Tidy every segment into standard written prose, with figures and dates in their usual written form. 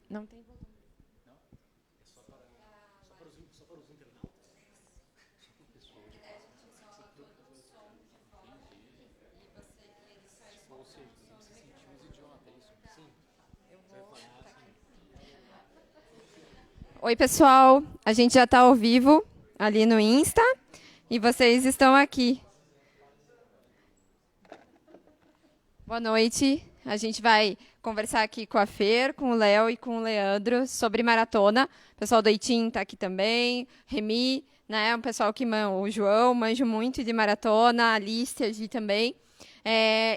Não tem volume. Oi, pessoal. A gente já está ao vivo ali no Insta e vocês estão aqui. Boa noite. A gente vai conversar aqui com a Fer, com o Léo e com o Leandro sobre maratona. O pessoal do Eitim está aqui também, Remi, né? O pessoal que o João manja muito de maratona, a Alice aqui também.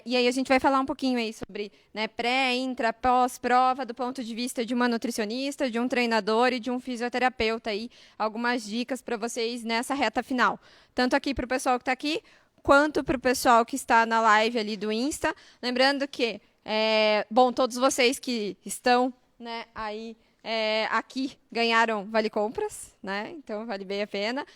E aí a gente vai falar um pouquinho aí sobre, né, pré, intra, pós-prova, do ponto de vista de uma nutricionista, de um treinador e de um fisioterapeuta aí, algumas dicas para vocês nessa reta final. Tanto aqui para o pessoal que está aqui, quanto para o pessoal que está na live ali do Insta. Lembrando que, todos vocês que estão, né, aí aqui ganharam vale compras, né? Então vale bem a pena.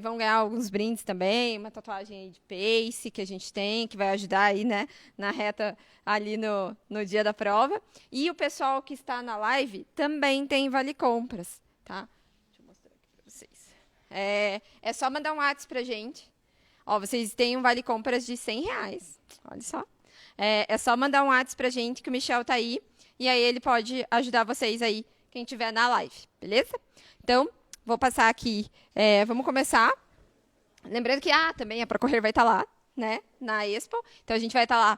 Vão ganhar alguns brindes também, uma tatuagem aí de pace que a gente tem, que vai ajudar aí, né, na reta ali no dia da prova. E o pessoal que está na live também tem vale compras, tá? Deixa eu mostrar aqui para vocês. É só mandar um WhatsApp pra gente. Ó, vocês têm um vale compras de R$100. Olha só. É só mandar um WhatsApp pra gente que o Michel tá aí. E aí ele pode ajudar vocês aí, quem estiver na live, beleza? Então, vou passar aqui. Vamos começar. Lembrando que também a Procorrer vai estar lá, né? Na Expo. Então, a gente vai estar lá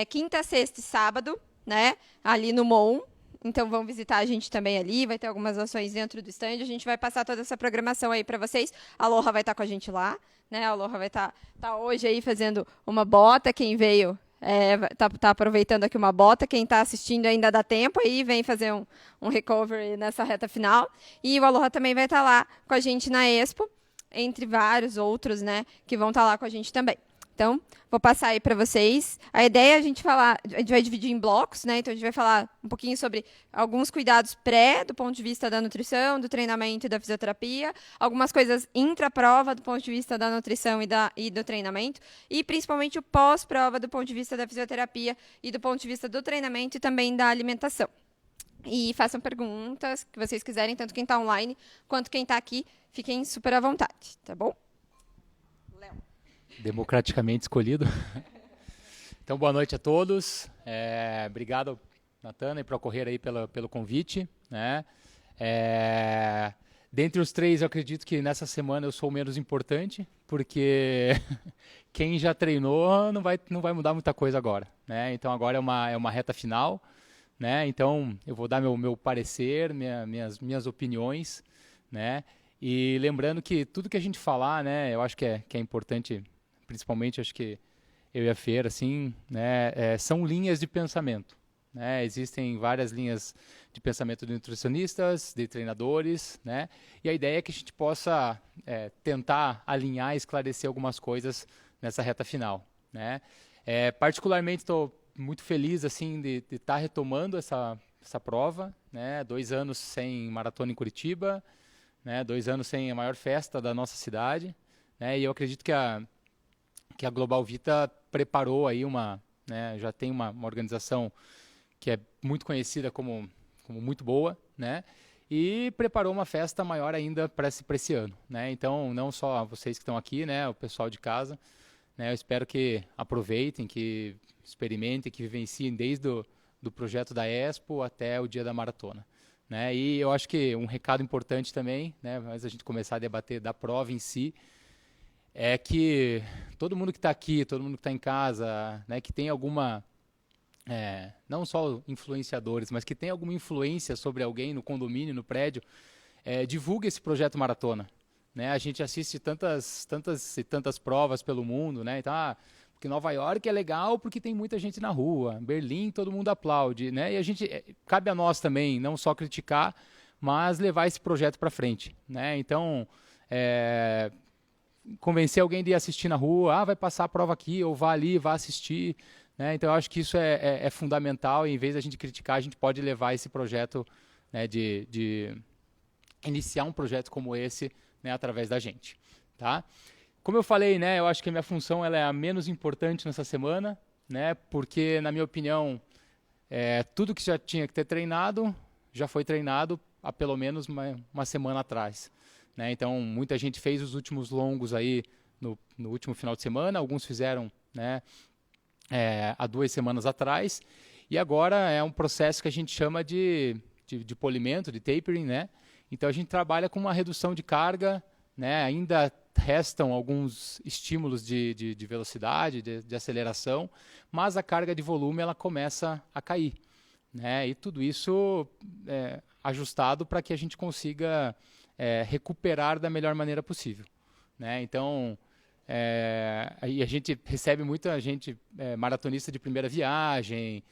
quinta, sexta e sábado, né? Ali no MON. Então, vão visitar a gente também ali. Vai ter algumas ações dentro do stand. A gente vai passar toda essa programação aí para vocês. A Aloha vai estar com a gente lá, né? A Aloha vai estar hoje aí fazendo uma bota. Quem veio tá aproveitando aqui uma bota. Quem está assistindo ainda dá tempo aí, vem fazer um recovery nessa reta final. E o Aloha também vai estar lá com a gente na Expo, entre vários outros, né, que vão estar lá com a gente também. Então, vou passar aí para vocês. A ideia é a gente vai dividir em blocos, né? Então, a gente vai falar um pouquinho sobre alguns cuidados do ponto de vista da nutrição, do treinamento e da fisioterapia, algumas coisas intra-prova, do ponto de vista da nutrição e do treinamento, e principalmente o pós-prova, do ponto de vista da fisioterapia e do ponto de vista do treinamento e também da alimentação. E façam perguntas que vocês quiserem, tanto quem está online quanto quem está aqui. Fiquem super à vontade, tá bom? Democraticamente escolhido. Então, boa noite a todos. Obrigado, Natana, e Procorrer aí pelo convite, né? Dentre os três, eu acredito que nessa semana eu sou o menos importante, porque quem já treinou não vai mudar muita coisa agora, né? Então, agora é uma reta final, né? Então, eu vou dar meu parecer, minhas opiniões, né? E lembrando que tudo que a gente falar, né, eu acho que é importante, principalmente acho que eu e a Fer, assim, né, são linhas de pensamento, né? Existem várias linhas de pensamento de nutricionistas, de treinadores, né? E a ideia é que a gente possa tentar alinhar e esclarecer algumas coisas nessa reta final, né? Particularmente estou muito feliz assim de estar retomando essa prova, né? 2 anos sem maratona em Curitiba, né? 2 anos sem a maior festa da nossa cidade, né? E eu acredito que a Global Vita preparou aí né, já tem uma organização que é muito conhecida como muito boa, né? E preparou uma festa maior ainda para esse ano, né? Então, não só vocês que estão aqui, né, o pessoal de casa, né, eu espero que aproveitem, que experimentem, que vivenciem desde do projeto da Expo até o dia da maratona, né? E eu acho que um recado importante também, né, antes da gente começar a debater da prova em si, é que todo mundo que está aqui, todo mundo que está em casa, né, que tem alguma, não só influenciadores, mas que tem alguma influência sobre alguém no condomínio, no prédio, divulgue esse projeto maratona, né? A gente assiste tantas e tantas provas pelo mundo, né? Então, porque Nova York é legal porque tem muita gente na rua, Berlim todo mundo aplaude, né? E a gente, cabe a nós também, não só criticar, mas levar esse projeto para frente, né? Então, convencer alguém de ir assistir na rua, vai passar a prova aqui, ou vá ali, vá assistir, né? Então eu acho que isso é fundamental, e em vez da gente criticar, a gente pode levar esse projeto, né, de iniciar um projeto como esse, né, através da gente, tá? Como eu falei, né, eu acho que a minha função ela é a menos importante nessa semana, né, porque na minha opinião tudo que já tinha que ter treinado já foi treinado há pelo menos uma semana atrás, né? Então, muita gente fez os últimos longos aí no último final de semana, alguns fizeram, né, há 2 semanas atrás, e agora é um processo que a gente chama de polimento, de tapering, né? Então, a gente trabalha com uma redução de carga, né? Ainda restam alguns estímulos de velocidade, de aceleração, mas a carga de volume ela começa a cair, né? E tudo isso ajustado para que a gente consiga recuperar da melhor maneira possível, né? Então, aí a gente recebe muita gente maratonista de primeira viagem,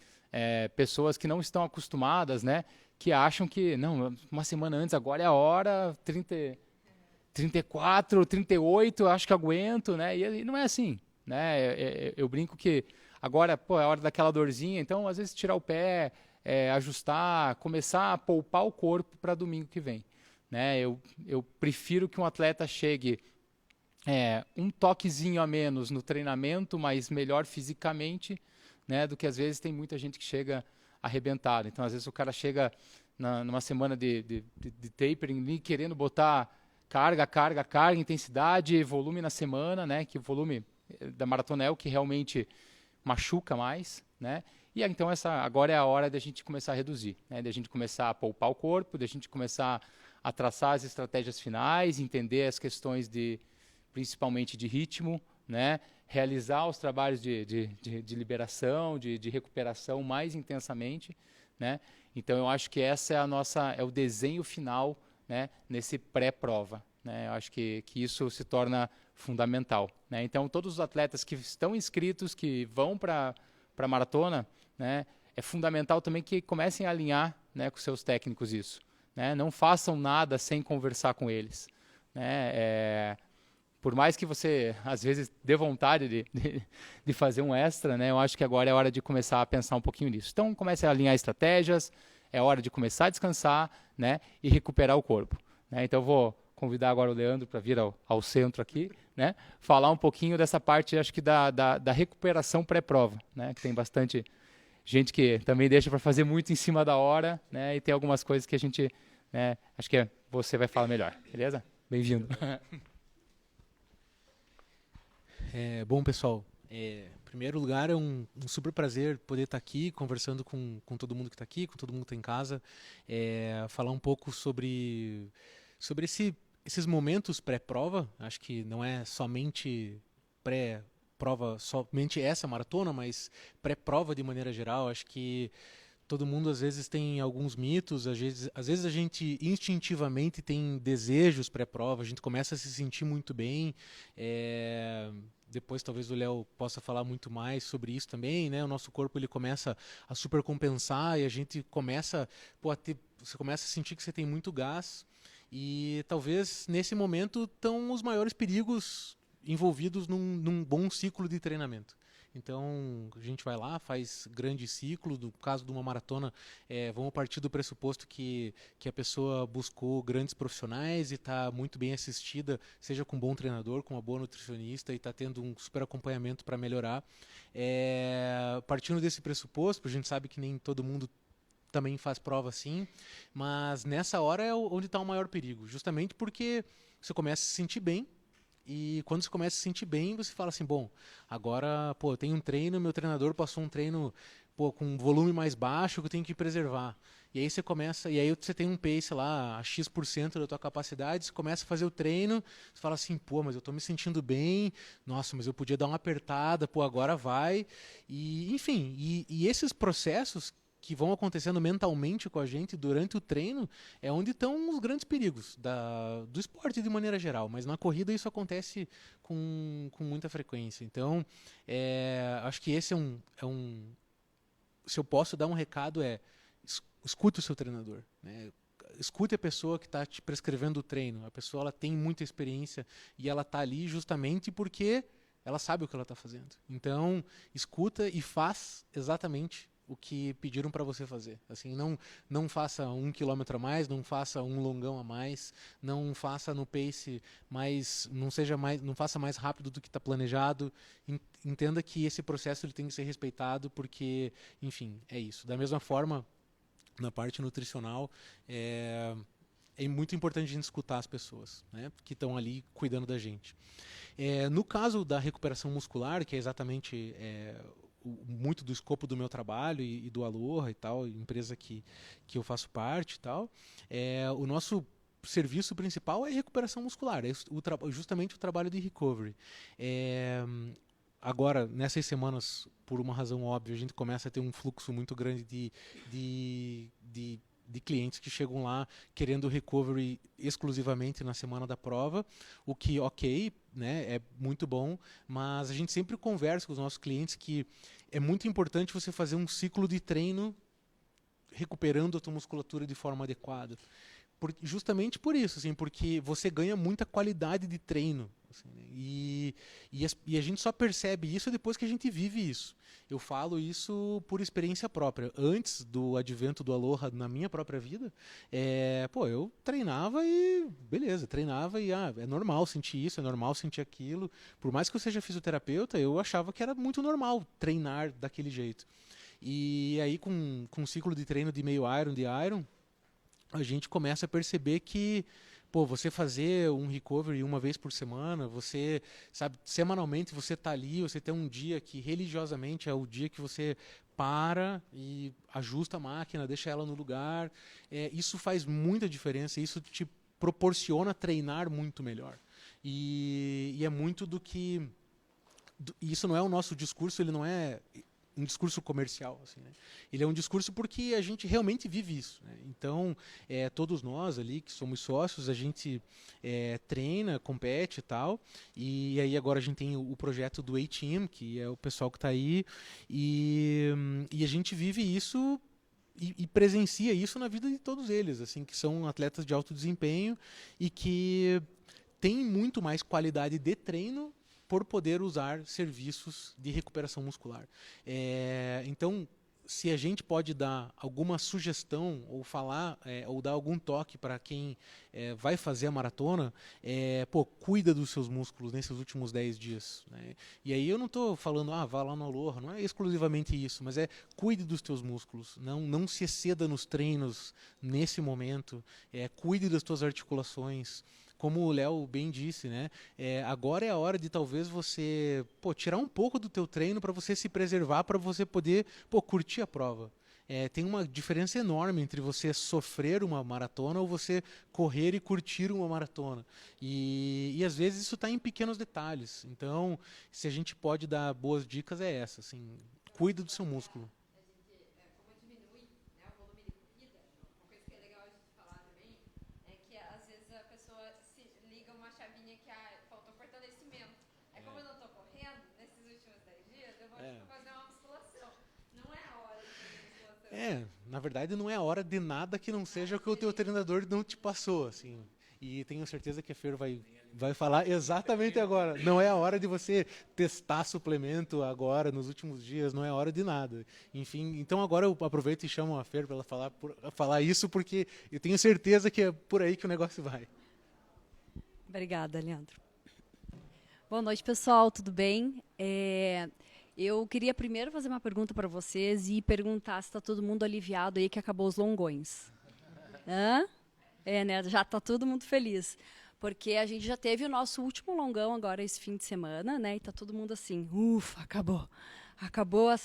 pessoas que não estão acostumadas, né? Que acham que, não, uma semana antes, agora é a hora, 34, 38, acho que aguento, né? E não é assim, né? Eu brinco que agora, pô, é a hora daquela dorzinha, então às vezes tirar o pé, ajustar, começar a poupar o corpo para domingo que vem, né? Eu prefiro que um atleta chegue um toquezinho a menos no treinamento, mas melhor fisicamente, né? Do que às vezes tem muita gente que chega arrebentado. Então às vezes o cara chega numa semana de tapering querendo botar carga, intensidade, volume na semana, né? Que o volume da maratona é o que realmente machuca mais, né? E então agora é a hora da gente começar a reduzir, né? Da gente começar a poupar o corpo, da gente começar a traçar as estratégias finais, entender as questões principalmente de ritmo, né? Realizar os trabalhos de liberação, de recuperação mais intensamente, né? Então eu acho que essa é o desenho final, né, nesse pré-prova, né? Eu acho que isso se torna fundamental, né? Então todos os atletas que estão inscritos, que vão para a maratona, né, é fundamental também que comecem a alinhar, né, com seus técnicos isso, né? Não façam nada sem conversar com eles, né? Por mais que você, às vezes, dê vontade de fazer um extra, né? Eu acho que agora é hora de começar a pensar um pouquinho nisso. Então, comece a alinhar estratégias, é hora de começar a descansar, né? E recuperar o corpo, né? Então, eu vou convidar agora o Leandro para vir ao centro aqui, né? Falar um pouquinho dessa parte, acho que da recuperação pré-prova, né? Que tem bastante gente que também deixa para fazer muito em cima da hora, né? E tem algumas coisas que a gente, né? Acho que você vai falar melhor, beleza? Bem-vindo. Bom, pessoal, em primeiro lugar é um super prazer poder estar aqui conversando com todo mundo que está aqui, com todo mundo que está em casa, falar um pouco sobre esses momentos pré-prova. Acho que não é somente pré-prova, somente essa maratona, mas pré-prova de maneira geral. Acho que todo mundo às vezes tem alguns mitos, às vezes a gente instintivamente tem desejos pré-prova, a gente começa a se sentir muito bem. Depois talvez o Léo possa falar muito mais sobre isso também, né? O nosso corpo ele começa a supercompensar e a gente começa, você começa a sentir que você tem muito gás e talvez nesse momento estão os maiores perigos envolvidos num bom ciclo de treinamento. Então, a gente vai lá, faz grande ciclo. No caso de uma maratona, vamos partir do pressuposto que a pessoa buscou grandes profissionais e está muito bem assistida, seja com um bom treinador, com uma boa nutricionista, e está tendo um super acompanhamento para melhorar. Partindo desse pressuposto, a gente sabe que nem todo mundo também faz prova assim, mas nessa hora é onde está o maior perigo, justamente porque você começa a se sentir bem. E quando você começa a se sentir bem, você fala assim, bom, agora, eu tenho um treino, meu treinador passou um treino, com um volume mais baixo que eu tenho que preservar. E aí você tem um pace lá, a X% da tua capacidade, você começa a fazer o treino, você fala assim, mas eu estou me sentindo bem, nossa, mas eu podia dar uma apertada, agora vai. E, enfim, e esses processos que vão acontecendo mentalmente com a gente durante o treino é onde estão os grandes perigos do esporte de maneira geral, mas na corrida isso acontece com muita frequência. Então, acho que esse se eu posso dar um recado escute o seu treinador, né? Escute a pessoa que está te prescrevendo o treino. A pessoa ela tem muita experiência e ela está ali justamente porque ela sabe o que ela está fazendo. Então, escuta e faz exatamente o que pediram para você fazer. Assim, não faça 1 quilômetro a mais, não faça um longão a mais, não faça no pace não faça mais rápido do que está planejado. Entenda que esse processo ele tem que ser respeitado porque, enfim, é isso. Da mesma forma, na parte nutricional, é muito importante a gente escutar as pessoas, né, que estão ali cuidando da gente. No caso da recuperação muscular, que é exatamente muito do escopo do meu trabalho e do Aloha e tal, empresa que eu faço parte e tal, o nosso serviço principal é recuperação muscular, justamente o trabalho de recovery. Agora, nessas semanas, por uma razão óbvia, a gente começa a ter um fluxo muito grande de clientes que chegam lá querendo recovery exclusivamente na semana da prova, o que, ok, né, é muito bom, mas a gente sempre conversa com os nossos clientes que é muito importante você fazer um ciclo de treino recuperando a tua musculatura de forma adequada. Justamente por isso, assim, porque você ganha muita qualidade de treino. Assim, né? E a gente só percebe isso depois que a gente vive isso. Eu falo isso por experiência própria. Antes do advento do Aloha na minha própria vida, eu treinava e beleza, treinava e é normal sentir isso, é normal sentir aquilo. Por mais que eu seja fisioterapeuta, eu achava que era muito normal treinar daquele jeito. E aí com um ciclo de treino de meio Iron, de Iron, a gente começa a perceber que você fazer um recovery uma vez por semana, você, sabe, semanalmente você tá ali, você tem um dia que religiosamente é o dia que você para e ajusta a máquina, deixa ela no lugar. Isso faz muita diferença, isso te proporciona treinar muito melhor. E é muito do que... Isso não é o nosso discurso, ele não é um discurso comercial, assim, né? Ele é um discurso porque a gente realmente vive isso, né? Então, todos nós ali que somos sócios, a gente treina, compete e tal, e aí agora a gente tem o projeto do A-Team, que é o pessoal que está aí, e a gente vive isso e presencia isso na vida de todos eles, assim, que são atletas de alto desempenho e que têm muito mais qualidade de treino por poder usar serviços de recuperação muscular. Então, se a gente pode dar alguma sugestão ou falar ou dar algum toque para quem vai fazer a maratona, cuida dos seus músculos nesses últimos 10 dias. Né? E aí eu não estou falando, vá lá no Aloha, não é exclusivamente isso, mas cuide dos teus músculos, não se exceda nos treinos nesse momento, cuide das tuas articulações. Como o Léo bem disse, né? Agora é a hora de talvez você tirar um pouco do teu treino para você se preservar, para você poder curtir a prova. Tem uma diferença enorme entre você sofrer uma maratona ou você correr e curtir uma maratona. E às vezes isso está em pequenos detalhes. Então, se a gente pode dar boas dicas, é essa. Assim, cuida do seu músculo. Na verdade não é a hora de nada que não seja o que o teu treinador não te passou, assim. E tenho certeza que a Fer vai falar exatamente agora. Não é a hora de você testar suplemento agora, nos últimos dias, não é a hora de nada. Enfim, então agora eu aproveito e chamo a Fer para ela falar isso, porque eu tenho certeza que é por aí que o negócio vai. Obrigada, Leandro. Boa noite, pessoal, tudo bem? Eu queria primeiro fazer uma pergunta para vocês e perguntar se está todo mundo aliviado aí que acabou os longões. Hã? Né? Já está todo mundo feliz. Porque a gente já teve o nosso último longão agora esse fim de semana, né? E está todo mundo assim, ufa, acabou. Acabou a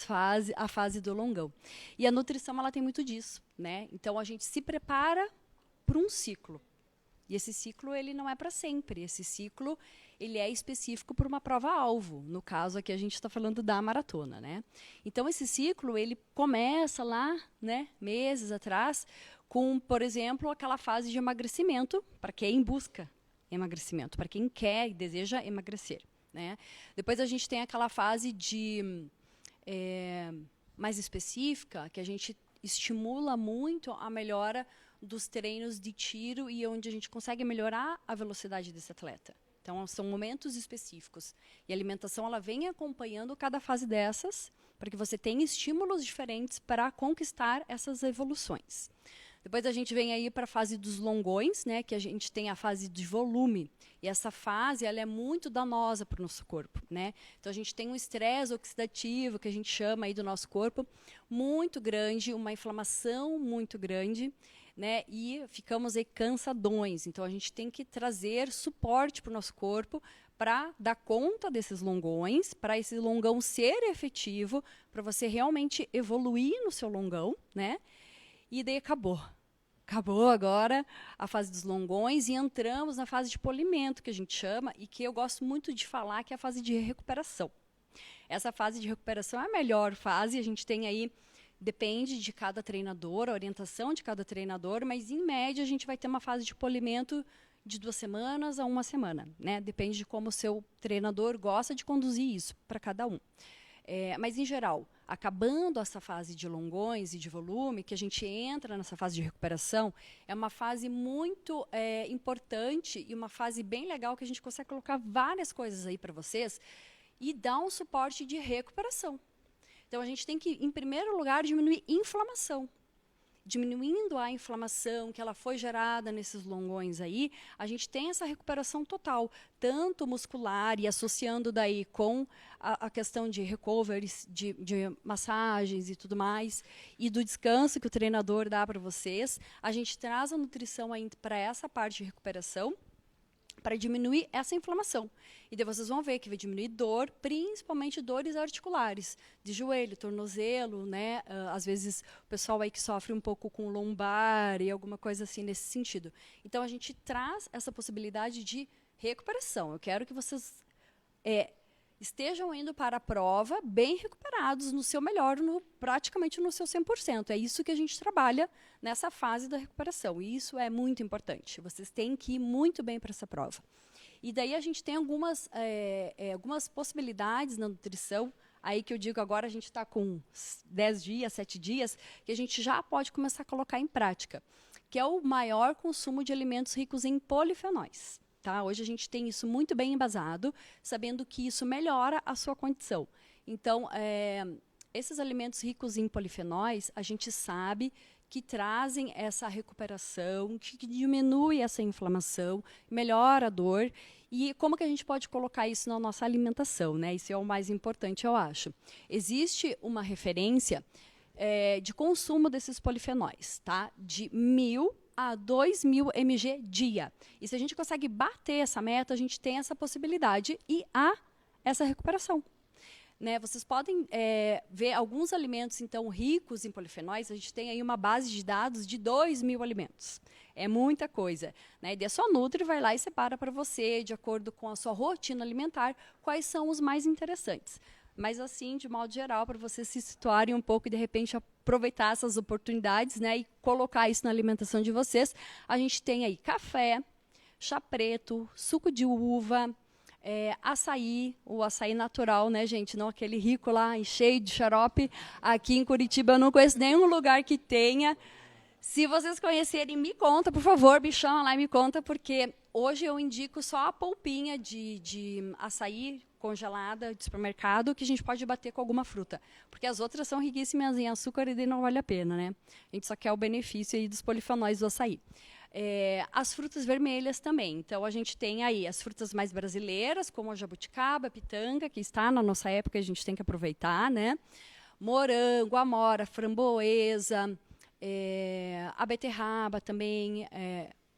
fase do longão. E a nutrição, ela tem muito disso, né? Então, a gente se prepara para um ciclo. E esse ciclo, ele não é para sempre. Esse ciclo, ele é específico para uma prova-alvo. No caso, aqui a gente está falando da maratona, né? Então, esse ciclo, ele começa lá, né, meses atrás, com, por exemplo, aquela fase de emagrecimento, para quem busca emagrecimento, para quem quer e deseja emagrecer, né? Depois a gente tem aquela fase de mais específica, que a gente estimula muito a melhora dos treinos de tiro e onde a gente consegue melhorar a velocidade desse atleta. Então, são momentos específicos. E a alimentação, ela vem acompanhando cada fase dessas, para que você tenha estímulos diferentes para conquistar essas evoluções. Depois a gente vem aí para a fase dos longões, né, que a gente tem a fase de volume. E essa fase, ela é muito danosa para o nosso corpo, né? Então a gente tem um estresse oxidativo, que a gente chama aí do nosso corpo, muito grande, uma inflamação muito grande, né? E ficamos aí cansadões. Então a gente tem que trazer suporte para o nosso corpo para dar conta desses longões, para esse longão ser efetivo, para você realmente evoluir no seu longão, né? E daí acabou. Acabou agora a fase dos longões e entramos na fase de polimento, que a gente chama, e que eu gosto muito de falar, que é a fase de recuperação. Essa fase de recuperação é a melhor fase, a gente tem aí, depende de cada treinador, a orientação de cada treinador, mas em média a gente vai ter uma fase de polimento de 2 semanas a 1 semana, né? Depende de como o seu treinador gosta de conduzir isso para cada um. Mas, em geral, acabando essa fase de longões e de volume, que a gente entra nessa fase de recuperação, é uma fase muito importante e uma fase bem legal que a gente consegue colocar várias coisas aí para vocês e dar um suporte de recuperação. Então, a gente tem que, em primeiro lugar, diminuir inflamação. Diminuindo a inflamação que ela foi gerada nesses longões aí, a gente tem essa recuperação total, tanto muscular e associando daí com a questão de recovery, de massagens e tudo mais, e do descanso que o treinador dá para vocês. A gente traz a nutrição para essa parte de recuperação, para diminuir essa inflamação. E daí vocês vão ver que vai diminuir dor, principalmente dores articulares, de joelho, tornozelo, né? Às vezes o pessoal aí que sofre um pouco com lombar e alguma coisa assim nesse sentido. Então a gente traz essa possibilidade de recuperação. Eu quero que vocês estejam indo para a prova bem recuperados, no seu melhor, praticamente no seu 100%. É isso que a gente trabalha nessa fase da recuperação. E isso é muito importante. Vocês têm que ir muito bem para essa prova. E daí a gente tem algumas possibilidades na nutrição, aí que eu digo agora a gente está com 10 dias, 7 dias, que a gente já pode começar a colocar em prática, que é o maior consumo de alimentos ricos em polifenóis. Tá? Hoje a gente tem isso muito bem embasado, sabendo que isso melhora a sua condição. Então, esses alimentos ricos em polifenóis, a gente sabe que trazem essa recuperação, que diminui essa inflamação, melhora a dor. E como que a gente pode colocar isso na nossa alimentação, né? Isso é o mais importante, eu acho. Existe uma referência de consumo desses polifenóis, tá? De 1.000 a 2.000 mg dia. E se a gente consegue bater essa meta, a gente tem essa possibilidade e há essa recuperação. Né? Vocês podem ver alguns alimentos, então, ricos em polifenóis. A gente tem aí uma base de dados de 2.000 alimentos. É muita coisa. Né? E daí a sua Nutri vai lá e separa para você, de acordo com a sua rotina alimentar, quais são os mais interessantes. Mas, assim, de modo geral, para vocês se situarem um pouco e, de repente, aproveitar essas oportunidades, né, e colocar isso na alimentação de vocês, a gente tem aí café, chá preto, suco de uva, açaí, o açaí natural, né, gente? Não aquele rico lá, cheio de xarope. Aqui em Curitiba eu não conheço nenhum lugar que tenha. Se vocês conhecerem, me conta, por favor, me chama lá e me conta, porque hoje eu indico só a polpinha de açaí congelada de supermercado, que a gente pode bater com alguma fruta. Porque as outras são riquíssimas em açúcar e daí não vale a pena, né? A gente só quer o benefício aí dos polifenóis do açaí. As frutas vermelhas também. Então, a gente tem aí as frutas mais brasileiras, como a jabuticaba, a pitanga, que está na nossa época, a gente tem que aproveitar, né? Morango, amora, framboesa, a beterraba também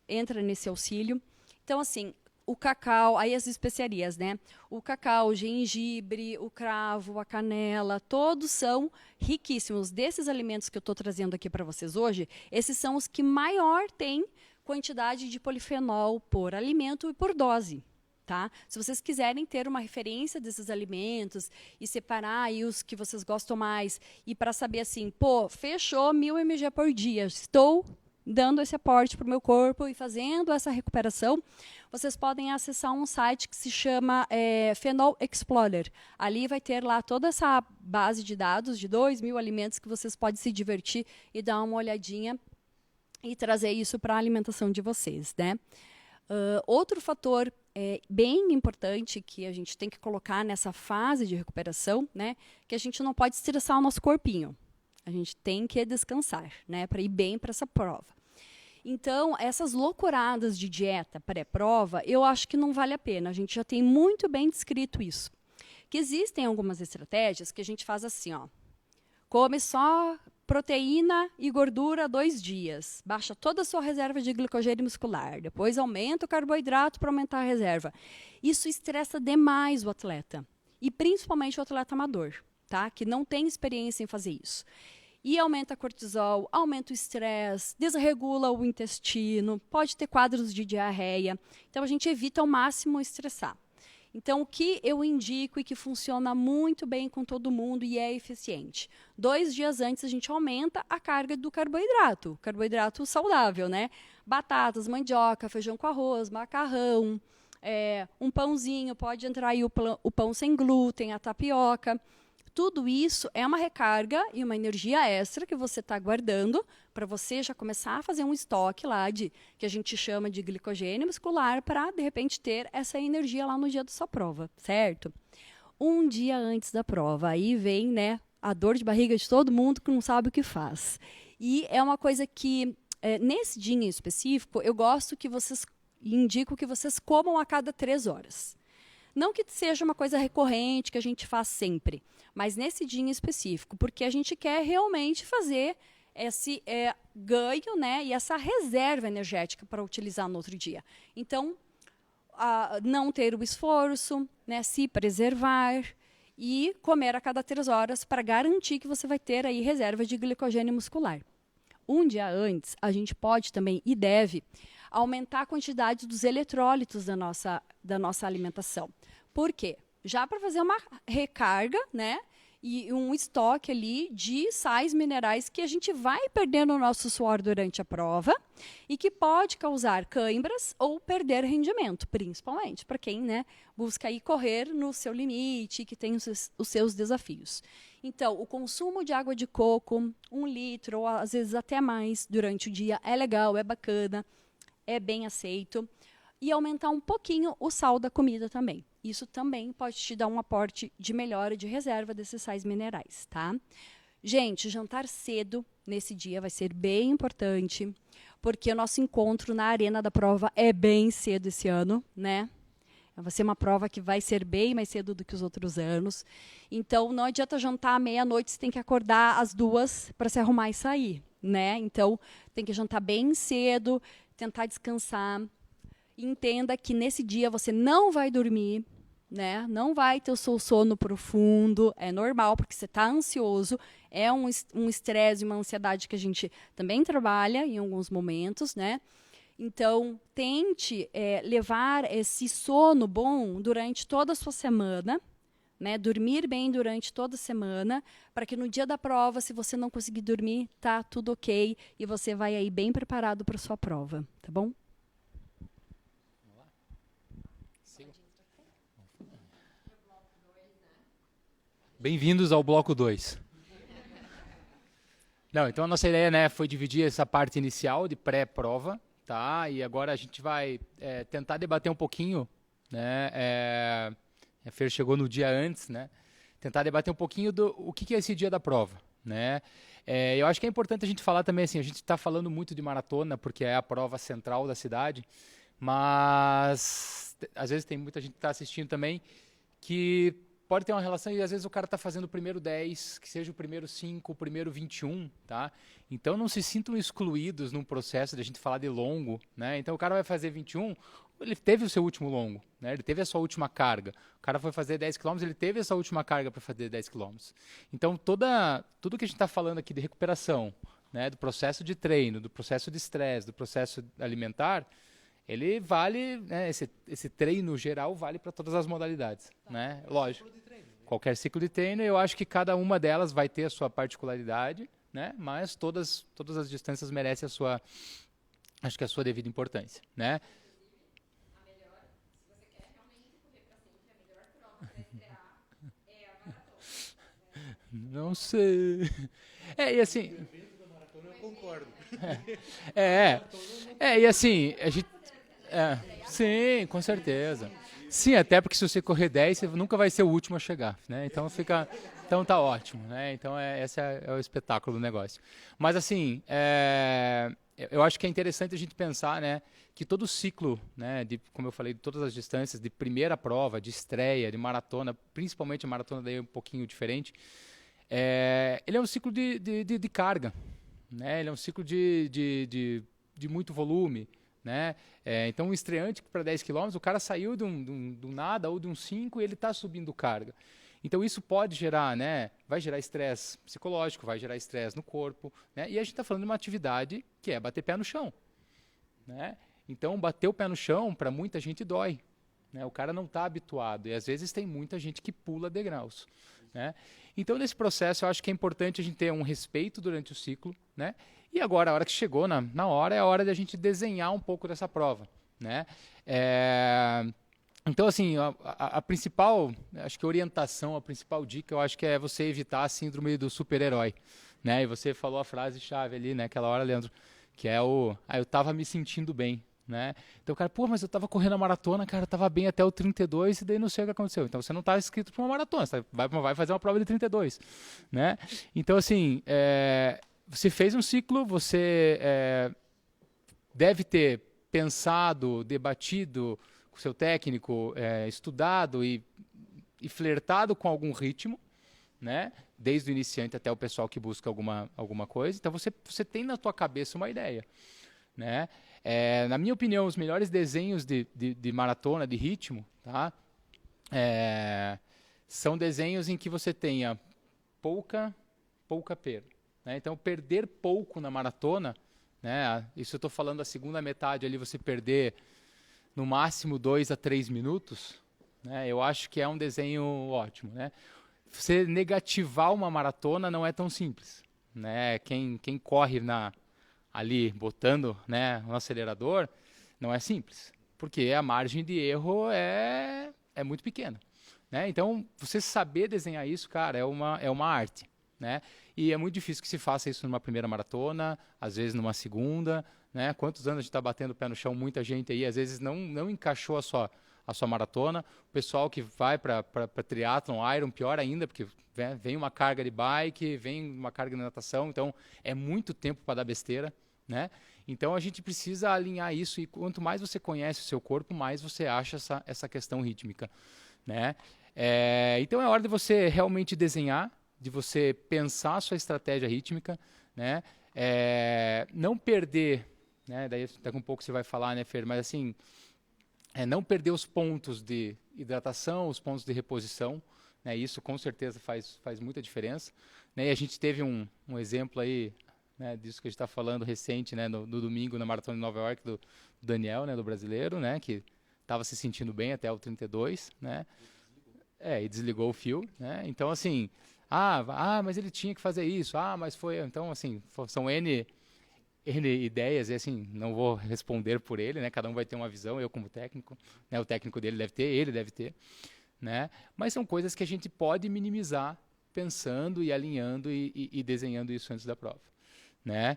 entra nesse auxílio. Então, assim, o cacau, aí as especiarias, né? O cacau, o gengibre, o cravo, a canela, todos são riquíssimos. Desses alimentos que eu estou trazendo aqui para vocês hoje, esses são os que maior têm quantidade de polifenol por alimento e por dose. Tá? Se vocês quiserem ter uma referência desses alimentos e separar aí os que vocês gostam mais, e para saber assim, pô, fechou 1.000 mg por dia, estou dando esse aporte para o meu corpo e fazendo essa recuperação, vocês podem acessar um site que se chama Phenol Explorer. Ali vai ter lá toda essa base de dados de 2.000 alimentos que vocês podem se divertir e dar uma olhadinha e trazer isso para a alimentação de vocês, né? Outro fator bem importante que a gente tem que colocar nessa fase de recuperação, né, que a gente não pode estressar o nosso corpinho. A gente tem que descansar, né, para ir bem para essa prova. Então, essas loucuradas de dieta pré-prova, eu acho que não vale a pena. A gente já tem muito bem descrito isso. Que existem algumas estratégias que a gente faz assim, ó. Come só proteína e gordura 2 dias. Baixa toda a sua reserva de glicogênio muscular. Depois aumenta o carboidrato para aumentar a reserva. Isso estressa demais o atleta. E principalmente o atleta amador, tá? Que não tem experiência em fazer isso. E aumenta cortisol, aumenta o estresse, desregula o intestino, pode ter quadros de diarreia. Então, a gente evita ao máximo estressar. Então, o que eu indico e que funciona muito bem com todo mundo e é eficiente? 2 dias antes, a gente aumenta a carga do carboidrato saudável, né? Batatas, mandioca, feijão com arroz, macarrão, um pãozinho, pode entrar aí o pão sem glúten, a tapioca. Tudo isso é uma recarga e uma energia extra que você está guardando para você já começar a fazer um estoque lá que a gente chama de glicogênio muscular para, de repente, ter essa energia lá no dia da sua prova, certo? Um dia antes da prova, aí vem, né, a dor de barriga de todo mundo que não sabe o que faz. E é uma coisa que, nesse dia em específico, eu gosto que vocês, indico que vocês comam a cada 3 horas. Não que seja uma coisa recorrente, que a gente faz sempre, mas nesse dia em específico, porque a gente quer realmente fazer esse ganho, né, e essa reserva energética para utilizar no outro dia. Então, não ter o esforço, né, se preservar e comer a cada 3 horas para garantir que você vai ter aí reserva de glicogênio muscular. Um dia antes, a gente pode também e deve aumentar a quantidade dos eletrólitos da nossa alimentação. Por quê? Já para fazer uma recarga, né? E um estoque ali de sais minerais que a gente vai perdendo no nosso suor durante a prova e que pode causar câimbras ou perder rendimento, principalmente para quem, né, busca aí correr no seu limite, que tem os seus desafios. Então, o consumo de água de coco, 1 litro ou às vezes até mais durante o dia é legal, é bacana, é bem aceito. E aumentar um pouquinho o sal da comida também. Isso também pode te dar um aporte de melhora de reserva desses sais minerais, tá? Gente, jantar cedo nesse dia vai ser bem importante, porque o nosso encontro na arena da prova é bem cedo esse ano, né? Vai ser uma prova que vai ser bem mais cedo do que os outros anos. Então, não adianta jantar à meia-noite, você tem que acordar às 2 para se arrumar e sair, né? Então, tem que jantar bem cedo, tentar descansar. Entenda que nesse dia você não vai dormir, né? Não vai ter o seu sono profundo, é normal, porque você está ansioso, é um estresse, uma ansiedade que a gente também trabalha em alguns momentos, né? Então, tente levar esse sono bom durante toda a sua semana, né? Dormir bem durante toda a semana, para que no dia da prova, se você não conseguir dormir, tá tudo ok, e você vai aí bem preparado para a sua prova, tá bom? Bem-vindos ao bloco 2. Não, então a nossa ideia, né, foi dividir essa parte inicial de pré-prova, tá? E agora a gente vai tentar debater um pouquinho, né? A Fer chegou no dia antes, né? Tentar debater um pouquinho do o que é esse dia da prova, né? Eu acho que é importante a gente falar também, assim, a gente está falando muito de maratona porque é a prova central da cidade, mas às vezes tem muita gente que está assistindo também que pode ter uma relação e às vezes o cara está fazendo o primeiro 10, que seja o primeiro 5, o primeiro 21, tá? Então não se sintam excluídos num processo de a gente falar de longo, né? Então o cara vai fazer 21, ele teve o seu último longo, né? Ele teve a sua última carga. O cara foi fazer 10 km, ele teve essa última carga para fazer 10 km. Então tudo que a gente está falando aqui de recuperação, né? Do processo de treino, do processo de estresse, do processo alimentar, ele vale, né, esse treino geral vale para todas as modalidades, né? Lógico. Qualquer ciclo de treino, eu acho que cada uma delas vai ter a sua particularidade, né? Mas todas as distâncias merecem a sua devida importância, né? Não sei. E assim. Eu concordo. E assim, a gente. Sim, com certeza. Sim, até porque se você correr 10, você nunca vai ser o último a chegar, né? Então tá ótimo, né? Então esse é o espetáculo do negócio. Mas assim, eu acho que é interessante a gente pensar, né, que todo o ciclo, né, como eu falei, de todas as distâncias, de primeira prova, de estreia, de maratona, principalmente a maratona daí é um pouquinho diferente, ele é um ciclo de carga, né? Ele é um ciclo de muito volume, né? Então, um estreante para 10 km, o cara saiu de um nada ou de um 5 e ele está subindo carga. Então, isso pode gerar, né? Vai gerar estresse psicológico, vai gerar estresse no corpo, né? E a gente está falando de uma atividade que é bater pé no chão, né? Então, bater o pé no chão, para muita gente, dói, né? O cara não está habituado e, às vezes, tem muita gente que pula degraus, né? Então, nesse processo, eu acho que é importante a gente ter um respeito durante o ciclo, né? E agora, a hora que chegou na hora, é a hora de a gente desenhar um pouco dessa prova, né? Então, assim, a principal, acho que orientação, a principal dica, eu acho que é você evitar a síndrome do super-herói, né? E você falou a frase-chave ali, né? Aquela hora, Leandro, que é eu tava me sentindo bem, né? Então, cara, pô, mas eu tava correndo a maratona, cara, eu tava bem até o 32 e daí não sei o que aconteceu. Então, você não tá inscrito para uma maratona, você vai fazer uma prova de 32, né? Então, assim, você fez um ciclo, você deve ter pensado, debatido com o seu técnico, estudado e flertado com algum ritmo, né? Desde o iniciante até o pessoal que busca alguma coisa. Então, você tem na tua cabeça uma ideia, né? Na minha opinião, os melhores desenhos de maratona, de ritmo, tá? São desenhos em que você tenha pouca perda, né? Então, perder pouco na maratona, né? Isso eu estou falando a segunda metade ali, você perder no máximo 2 a 3 minutos, né? Eu acho que é um desenho ótimo, né? Você negativar uma maratona não é tão simples, né? Quem corre ali botando, né, no acelerador, não é simples, porque a margem de erro é muito pequena, né? Então, você saber desenhar isso, cara, é uma arte, né? E é muito difícil que se faça isso numa primeira maratona, às vezes numa segunda, né? Quantos anos a gente está batendo o pé no chão, muita gente aí, às vezes não encaixou a sua maratona. O pessoal que vai para triatlon, Iron, pior ainda, porque vem uma carga de bike, vem uma carga de natação, então é muito tempo para dar besteira, né? Então a gente precisa alinhar isso e quanto mais você conhece o seu corpo, mais você acha essa questão rítmica, né? Então é hora de você realmente desenhar, de você pensar a sua estratégia rítmica, né? Não perder, né? Daí daqui a um pouco você vai falar, né, Fer? Mas assim, não perder os pontos de hidratação, os pontos de reposição, né? Isso com certeza faz muita diferença, né? E a gente teve um exemplo aí, né, disso que a gente está falando recente, né, no domingo na Maratona de Nova York do Daniel, né, do brasileiro, né, que estava se sentindo bem até o 32, né? E desligou o fio, né? Então, assim, mas ele tinha que fazer isso, mas foi, então, assim, são N ideias, e assim, não vou responder por ele, né? Cada um vai ter uma visão, eu como técnico, né? O técnico dele deve ter, ele deve ter, né? Mas são coisas que a gente pode minimizar pensando e alinhando e desenhando isso antes da prova, né?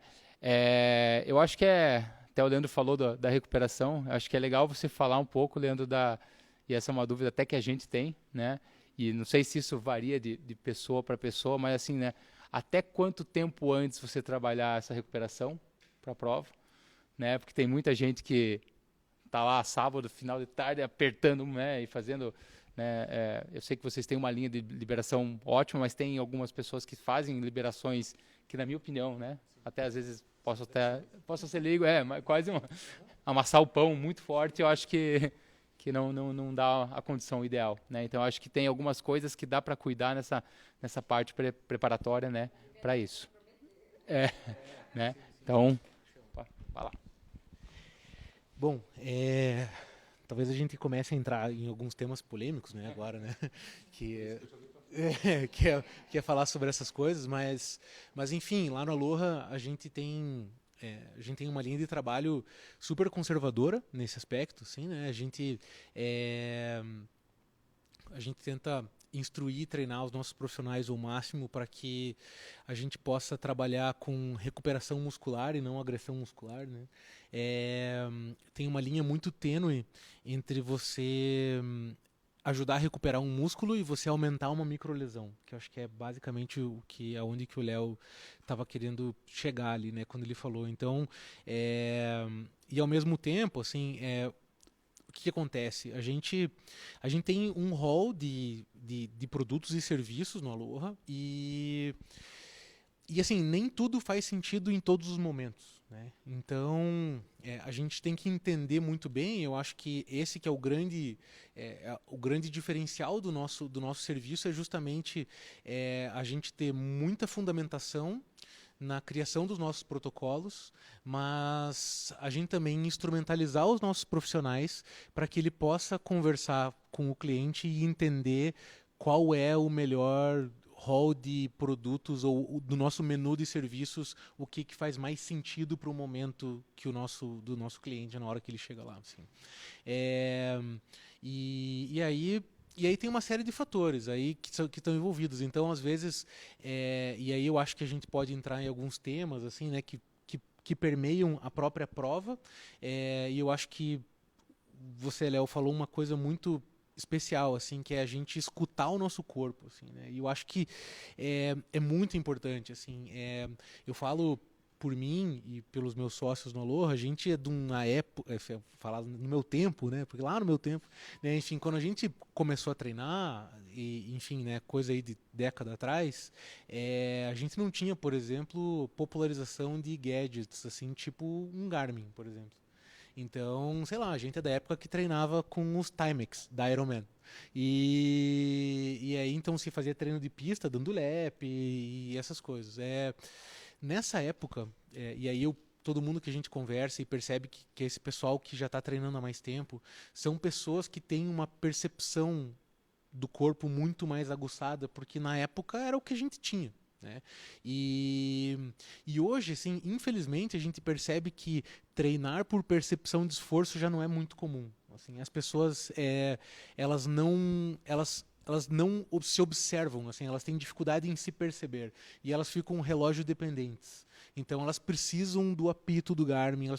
Eu acho que até o Leandro falou da recuperação, acho que é legal você falar um pouco, Leandro, e essa é uma dúvida até que a gente tem, né? E não sei se isso varia de pessoa para pessoa, mas assim, né? Até quanto tempo antes você trabalhar essa recuperação para a prova, né? Porque tem muita gente que tá lá sábado, final de tarde, apertando, né? E fazendo, né? Eu sei que vocês têm uma linha de liberação ótima, mas tem algumas pessoas que fazem liberações que, na minha opinião, né? Até às vezes posso ser leigo, mas quase amassar o pão muito forte, eu acho que não dá a condição ideal, né? Então, eu acho que tem algumas coisas que dá para cuidar nessa parte preparatória, né, para isso. Né? Então, vai lá. Bom, talvez a gente comece a entrar em alguns temas polêmicos, né, agora, né, que é falar sobre essas coisas, mas enfim, lá no Aloha a gente tem uma linha de trabalho super conservadora nesse aspecto, assim, né? A gente tenta instruir e treinar os nossos profissionais ao máximo para que a gente possa trabalhar com recuperação muscular e não agressão muscular, né? Tem uma linha muito tênue entre você ajudar a recuperar um músculo e você aumentar uma microlesão, que eu acho que é basicamente aonde que o Léo estava querendo chegar ali, né, quando ele falou. Então, e ao mesmo tempo, assim, o que acontece? A gente tem um hall de produtos e serviços no Aloha e assim, nem tudo faz sentido em todos os momentos, né? Então, a gente tem que entender muito bem, eu acho que esse que é o grande diferencial do nosso serviço é justamente a gente ter muita fundamentação na criação dos nossos protocolos, mas a gente também instrumentalizar os nossos profissionais para que ele possa conversar com o cliente e entender qual é o melhor hall de produtos ou do nosso menu de serviços, o que faz mais sentido para o momento do nosso cliente na hora que ele chega lá. Assim. E aí tem uma série de fatores aí que estão envolvidos. Então, às vezes, e aí eu acho que a gente pode entrar em alguns temas assim, né, que permeiam a própria prova. E eu acho que você, Léo, falou uma coisa muito especial, assim, que é a gente escutar o nosso corpo, assim, né? E eu acho que é muito importante, assim. Eu falo por mim e pelos meus sócios no Aloha, a gente é de uma época, falar no meu tempo, né? Porque lá no meu tempo, né? Enfim, quando a gente começou a treinar, e, enfim, né? Coisa aí de década atrás, a gente não tinha, por exemplo, popularização de gadgets, assim, tipo um Garmin, por exemplo. Então, sei lá, a gente é da época que treinava com os Timex da Ironman. E aí então se fazia treino de pista, dando lap e essas coisas. Nessa época, e aí todo mundo que a gente conversa e percebe que esse pessoal que já está treinando há mais tempo são pessoas que têm uma percepção do corpo muito mais aguçada, porque na época era o que a gente tinha. Né? E hoje, assim, infelizmente, a gente percebe que treinar por percepção de esforço já não é muito comum. Assim, as pessoas elas não se observam, assim, elas têm dificuldade em se perceber e elas ficam relógio dependentes. Então elas precisam do apito do Garmin,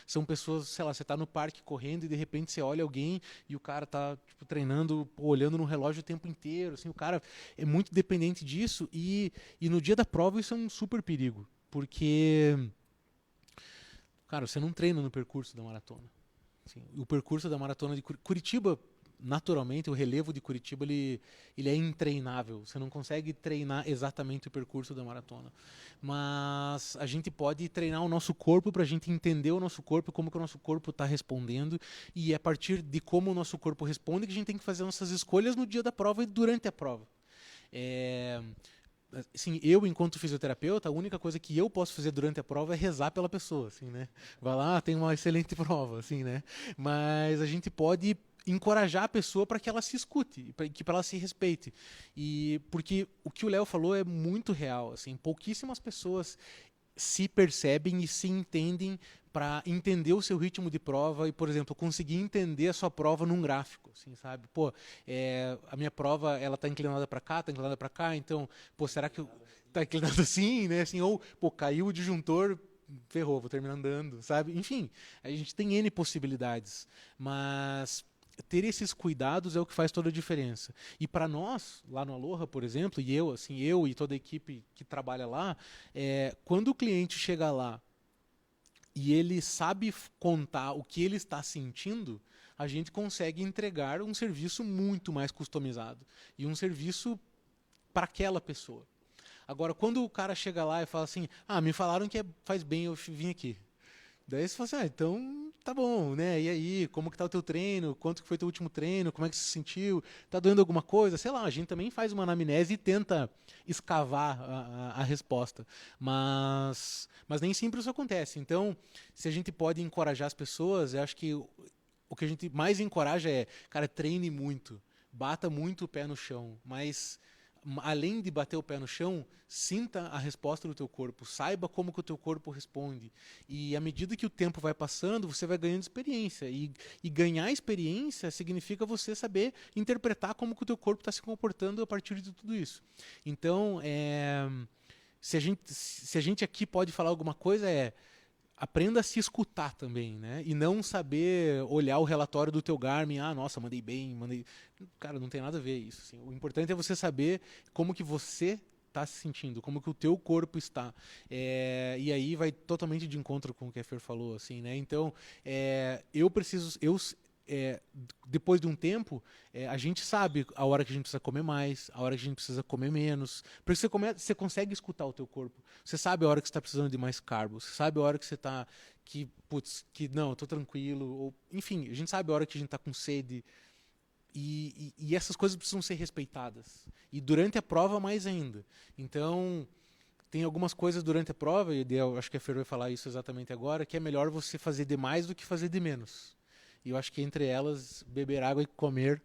são pessoas, sei lá, você está no parque correndo e de repente você olha alguém e o cara está tipo, treinando, olhando no relógio o tempo inteiro, assim, o cara é muito dependente disso e no dia da prova isso é um super perigo, porque, cara, você não treina no percurso da maratona. Assim, o percurso da maratona de Curitiba, naturalmente, o relevo de Curitiba ele é intreinável. Você não consegue treinar exatamente o percurso da maratona. Mas a gente pode treinar o nosso corpo para a gente entender o nosso corpo, como que o nosso corpo está respondendo. E é a partir de como o nosso corpo responde que a gente tem que fazer nossas escolhas no dia da prova e durante a prova. Assim, eu, enquanto fisioterapeuta, a única coisa que eu posso fazer durante a prova é rezar pela pessoa, assim, né? Vai lá, tem uma excelente prova, assim, né? Mas a gente pode encorajar a pessoa para que ela se escute, para que ela se respeite. E porque o que o Léo falou é muito real, assim, pouquíssimas pessoas se percebem e se entendem para entender o seu ritmo de prova e, por exemplo, conseguir entender a sua prova num gráfico, assim, sabe? Pô, a minha prova, ela tá inclinada para cá, tá inclinada para cá, então, pô, será que tá inclinado assim, né? Assim, ou, pô, caiu o disjuntor, ferrou, vou terminar andando, sabe? Enfim, a gente tem N possibilidades, mas ter esses cuidados é o que faz toda a diferença. E para nós, lá no Aloha, por exemplo, e eu e toda a equipe que trabalha lá, quando o cliente chega lá e ele sabe contar o que ele está sentindo, a gente consegue entregar um serviço muito mais customizado e um serviço para aquela pessoa. Agora, quando o cara chega lá e fala assim, me falaram que faz bem eu vim aqui. Daí você fala assim, então tá bom, né? E aí, como que tá o teu treino? Quanto que foi teu último treino? Como é que você se sentiu? Tá doendo alguma coisa? Sei lá, a gente também faz uma anamnese e tenta escavar a resposta. Mas nem sempre isso acontece. Então, se a gente pode encorajar as pessoas, eu acho que o que a gente mais encoraja é, cara, treine muito, bata muito o pé no chão, mas além de bater o pé no chão, sinta a resposta do teu corpo, saiba como que o teu corpo responde. E à medida que o tempo vai passando, você vai ganhando experiência. E ganhar experiência significa você saber interpretar como que o teu corpo está se comportando a partir de tudo isso. Então, se a gente aqui pode falar alguma coisa, aprenda a se escutar também, né? E não saber olhar o relatório do teu Garmin, nossa, mandei bem, mandei... Cara, não tem nada a ver isso. Assim. O importante é você saber como que você está se sentindo, como que o teu corpo está. E aí vai totalmente de encontro com o que a Fer falou, assim, né? Então, depois de um tempo, a gente sabe a hora que a gente precisa comer mais, a hora que a gente precisa comer menos. Porque você consegue escutar o teu corpo. Você sabe a hora que você está precisando de mais carbo. Você sabe a hora que você está... não, eu tô tranquilo. Ou, enfim, a gente sabe a hora que a gente está com sede. E essas coisas precisam ser respeitadas. E durante a prova, mais ainda. Então, tem algumas coisas durante a prova, e eu acho que a Fer vai falar isso exatamente agora, que é melhor você fazer de mais do que fazer de menos. E eu acho que entre elas, beber água e comer,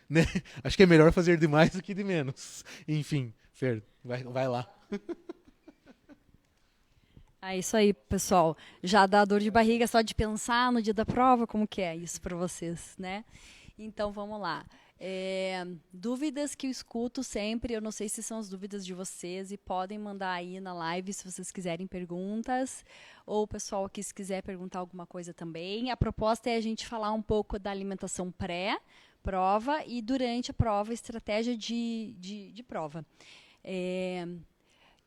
né? Acho que é melhor fazer de mais do que de menos. Enfim, Fer, vai lá. É isso aí, pessoal. Já dá dor de barriga só de pensar no dia da prova, como que é isso para vocês, né? Então, vamos lá. Dúvidas que eu escuto sempre, eu não sei se são as dúvidas de vocês, e podem mandar aí na live se vocês quiserem perguntas, ou o pessoal aqui se quiser perguntar alguma coisa também. A proposta é a gente falar um pouco da alimentação pré-prova e durante a prova, estratégia de prova.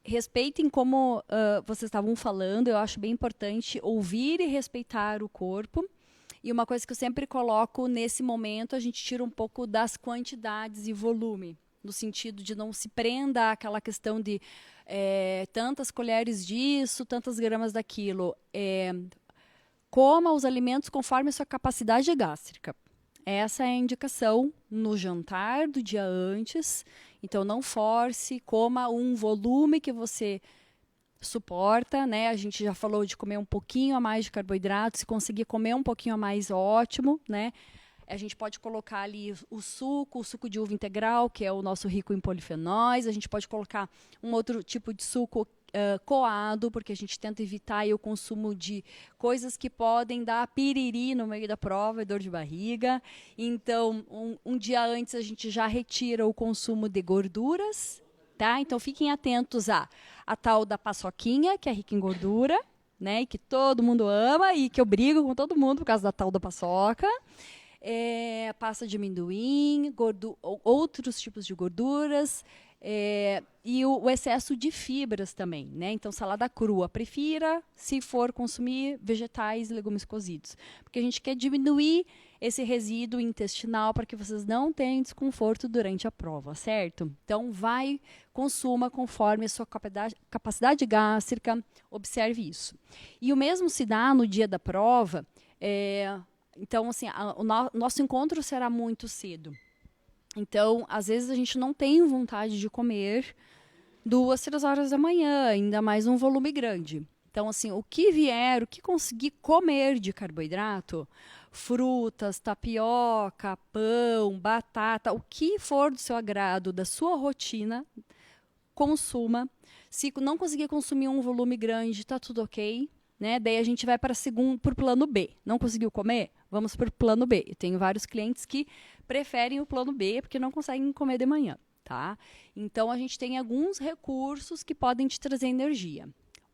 Respeitem como vocês estavam falando, eu acho bem importante ouvir e respeitar o corpo. E uma coisa que eu sempre coloco nesse momento, a gente tira um pouco das quantidades e volume, no sentido de não se prenda àquela questão de tantas colheres disso, tantas gramas daquilo. Coma os alimentos conforme a sua capacidade gástrica. Essa é a indicação no jantar do dia antes. Então, não force, coma um volume que você suporta, né? A gente já falou de comer um pouquinho a mais de carboidrato, se conseguir comer um pouquinho a mais, ótimo, né? A gente pode colocar ali o suco de uva integral, que é o nosso rico em polifenóis. A gente pode colocar um outro tipo de suco coado, porque a gente tenta evitar aí o consumo de coisas que podem dar piriri no meio da prova e dor de barriga. Então, um dia antes a gente já retira o consumo de gorduras, tá? Então, fiquem atentos a tal da paçoquinha, que é rica em gordura, né? E que todo mundo ama e que eu brigo com todo mundo por causa da tal da paçoca. Pasta de amendoim, outros tipos de gorduras, e o excesso de fibras também, né? Então, salada crua, prefira, se for consumir, vegetais e legumes cozidos. Porque a gente quer diminuir esse resíduo intestinal para que vocês não tenham desconforto durante a prova, certo? Então, consuma conforme a sua capacidade gástrica, observe isso. E o mesmo se dá no dia da prova. Então, assim, o nosso encontro será muito cedo. Então, às vezes a gente não tem vontade de comer 2, 3 horas da manhã, ainda mais um volume grande. Então, assim, o que vier, o que conseguir comer de carboidrato, frutas, tapioca, pão, batata, o que for do seu agrado, da sua rotina, consuma. Se não conseguir consumir um volume grande, está tudo ok. Né? Daí a gente vai para o plano B. Não conseguiu comer? Vamos para o plano B. Eu tenho vários clientes que preferem o plano B porque não conseguem comer de manhã. Tá? Então, a gente tem alguns recursos que podem te trazer energia.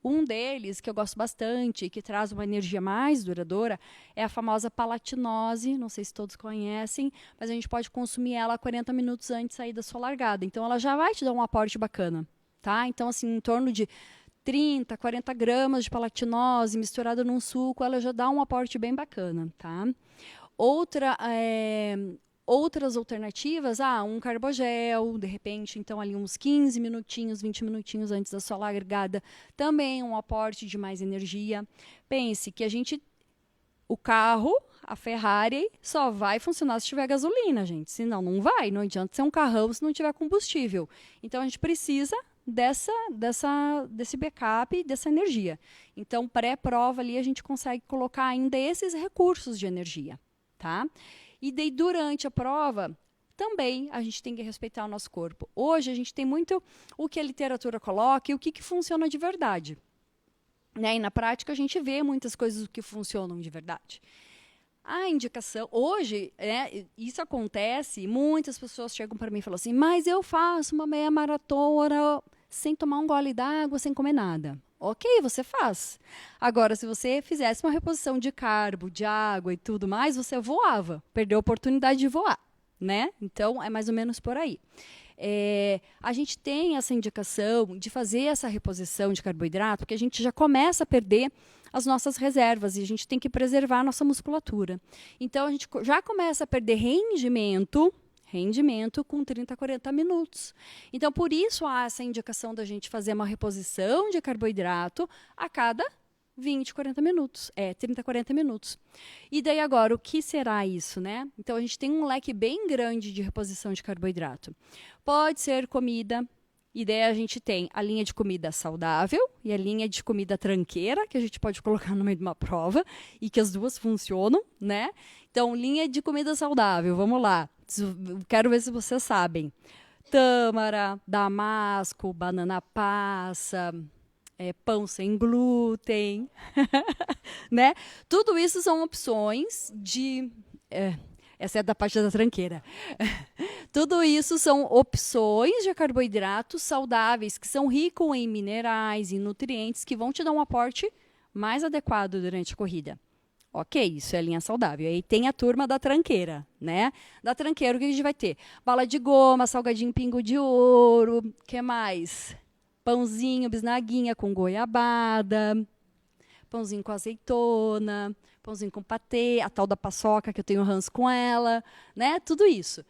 Um deles, que eu gosto bastante e que traz uma energia mais duradoura, é a famosa palatinose. Não sei se todos conhecem, mas a gente pode consumir ela 40 minutos antes de sair da sua largada. Então, ela já vai te dar um aporte bacana. Tá? Então, assim, em torno de 30, 40 gramas de palatinose misturada num suco, ela já dá um aporte bem bacana, tá? Outras alternativas, um carbogel, de repente, então ali uns 15 minutinhos, 20 minutinhos antes da sua largada, também um aporte de mais energia. Pense que o carro, a Ferrari, só vai funcionar se tiver gasolina, gente, senão não vai, não adianta ser um carrão se não tiver combustível. Então, a gente precisa desse backup, dessa energia. Então, pré-prova ali, a gente consegue colocar ainda esses recursos de energia, tá? E daí, durante a prova, também a gente tem que respeitar o nosso corpo. Hoje, a gente tem muito o que a literatura coloca e o que funciona de verdade. Né? E na prática, a gente vê muitas coisas que funcionam de verdade. A indicação, hoje, isso acontece, muitas pessoas chegam para mim e falam assim, mas eu faço uma meia maratona sem tomar um gole d'água, sem comer nada. Ok, você faz. Agora, se você fizesse uma reposição de carbo, de água e tudo mais, você voava, perdeu a oportunidade de voar, né? Então, é mais ou menos por aí. A gente tem essa indicação de fazer essa reposição de carboidrato, porque a gente já começa a perder as nossas reservas e a gente tem que preservar a nossa musculatura. Então, a gente já começa a perder rendimento com 30 a 40 minutos. Então, por isso há essa indicação da gente fazer uma reposição de carboidrato a cada 20, 40 minutos. 30, 40 minutos. E daí agora, o que será isso, né? Então, a gente tem um leque bem grande de reposição de carboidrato. Pode ser comida, e daí a gente tem a linha de comida saudável e a linha de comida tranqueira, que a gente pode colocar no meio de uma prova, e que as duas funcionam, né? Então, linha de comida saudável, vamos lá. Quero ver se vocês sabem. Tâmara, damasco, banana passa, pão sem glúten, né? Tudo isso são opções de... essa é da parte da tranqueira. Tudo isso são opções de carboidratos saudáveis, que são ricos em minerais e nutrientes, que vão te dar um aporte mais adequado durante a corrida. Ok, isso é linha saudável. Aí tem a turma da tranqueira, né? Da tranqueira, o que a gente vai ter? Bala de goma, salgadinho pingo de ouro, o que mais? Pãozinho, bisnaguinha com goiabada, pãozinho com azeitona, pãozinho com patê, a tal da paçoca, que eu tenho ranço com ela, né? Tudo isso.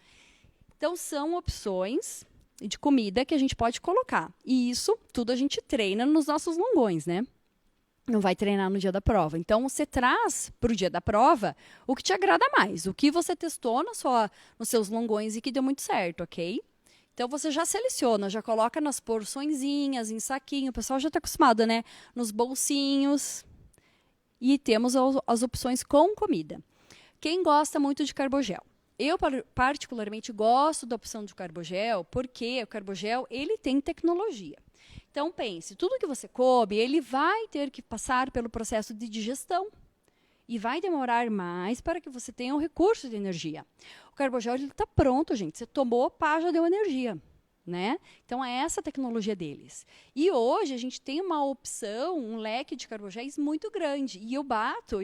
Então, são opções de comida que a gente pode colocar. E isso tudo a gente treina nos nossos longões, né? Não vai treinar no dia da prova. Então, você traz para o dia da prova o que te agrada mais, o que você testou nos seus longões e que deu muito certo, ok? Então, você já seleciona, já coloca nas porçõezinhas, em saquinho. O pessoal já está acostumado, né? Nos bolsinhos. E temos as opções com comida. Quem gosta muito de carbogel? Eu, particularmente, gosto da opção de carbogel, porque o carbogel ele tem tecnologia. Então, pense, tudo que você come, ele vai ter que passar pelo processo de digestão. E vai demorar mais para que você tenha um recurso de energia. O carbogel está pronto, gente. Você tomou, pá, já deu energia. Né? Então, é essa a tecnologia deles. E hoje, a gente tem uma opção, um leque de carbogéis muito grande. E eu bato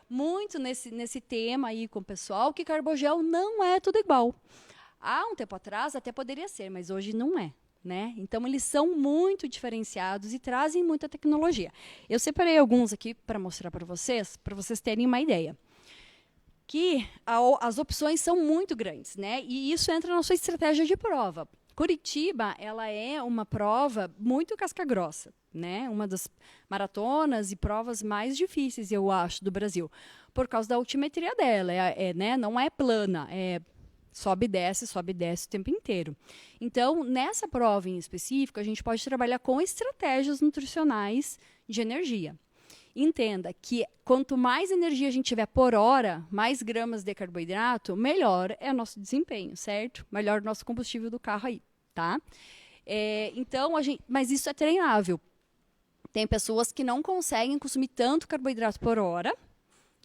muito nesse tema aí com o pessoal, que carbogel não é tudo igual. Há um tempo atrás, até poderia ser, mas hoje não é. Né? Então, eles são muito diferenciados e trazem muita tecnologia. Eu separei alguns aqui para mostrar para vocês terem uma ideia. Que as opções são muito grandes, né? E isso entra na sua estratégia de prova. Curitiba, ela é uma prova muito casca-grossa, né? Uma das maratonas e provas mais difíceis, eu acho, do Brasil, por causa da altimetria dela. Né? Não é plana, sobe e desce o tempo inteiro. Então, nessa prova em específico, a gente pode trabalhar com estratégias nutricionais de energia. Entenda que quanto mais energia a gente tiver por hora, mais gramas de carboidrato, melhor é o nosso desempenho, certo? Melhor o nosso combustível do carro aí, tá? Então, mas isso é treinável. Tem pessoas que não conseguem consumir tanto carboidrato por hora,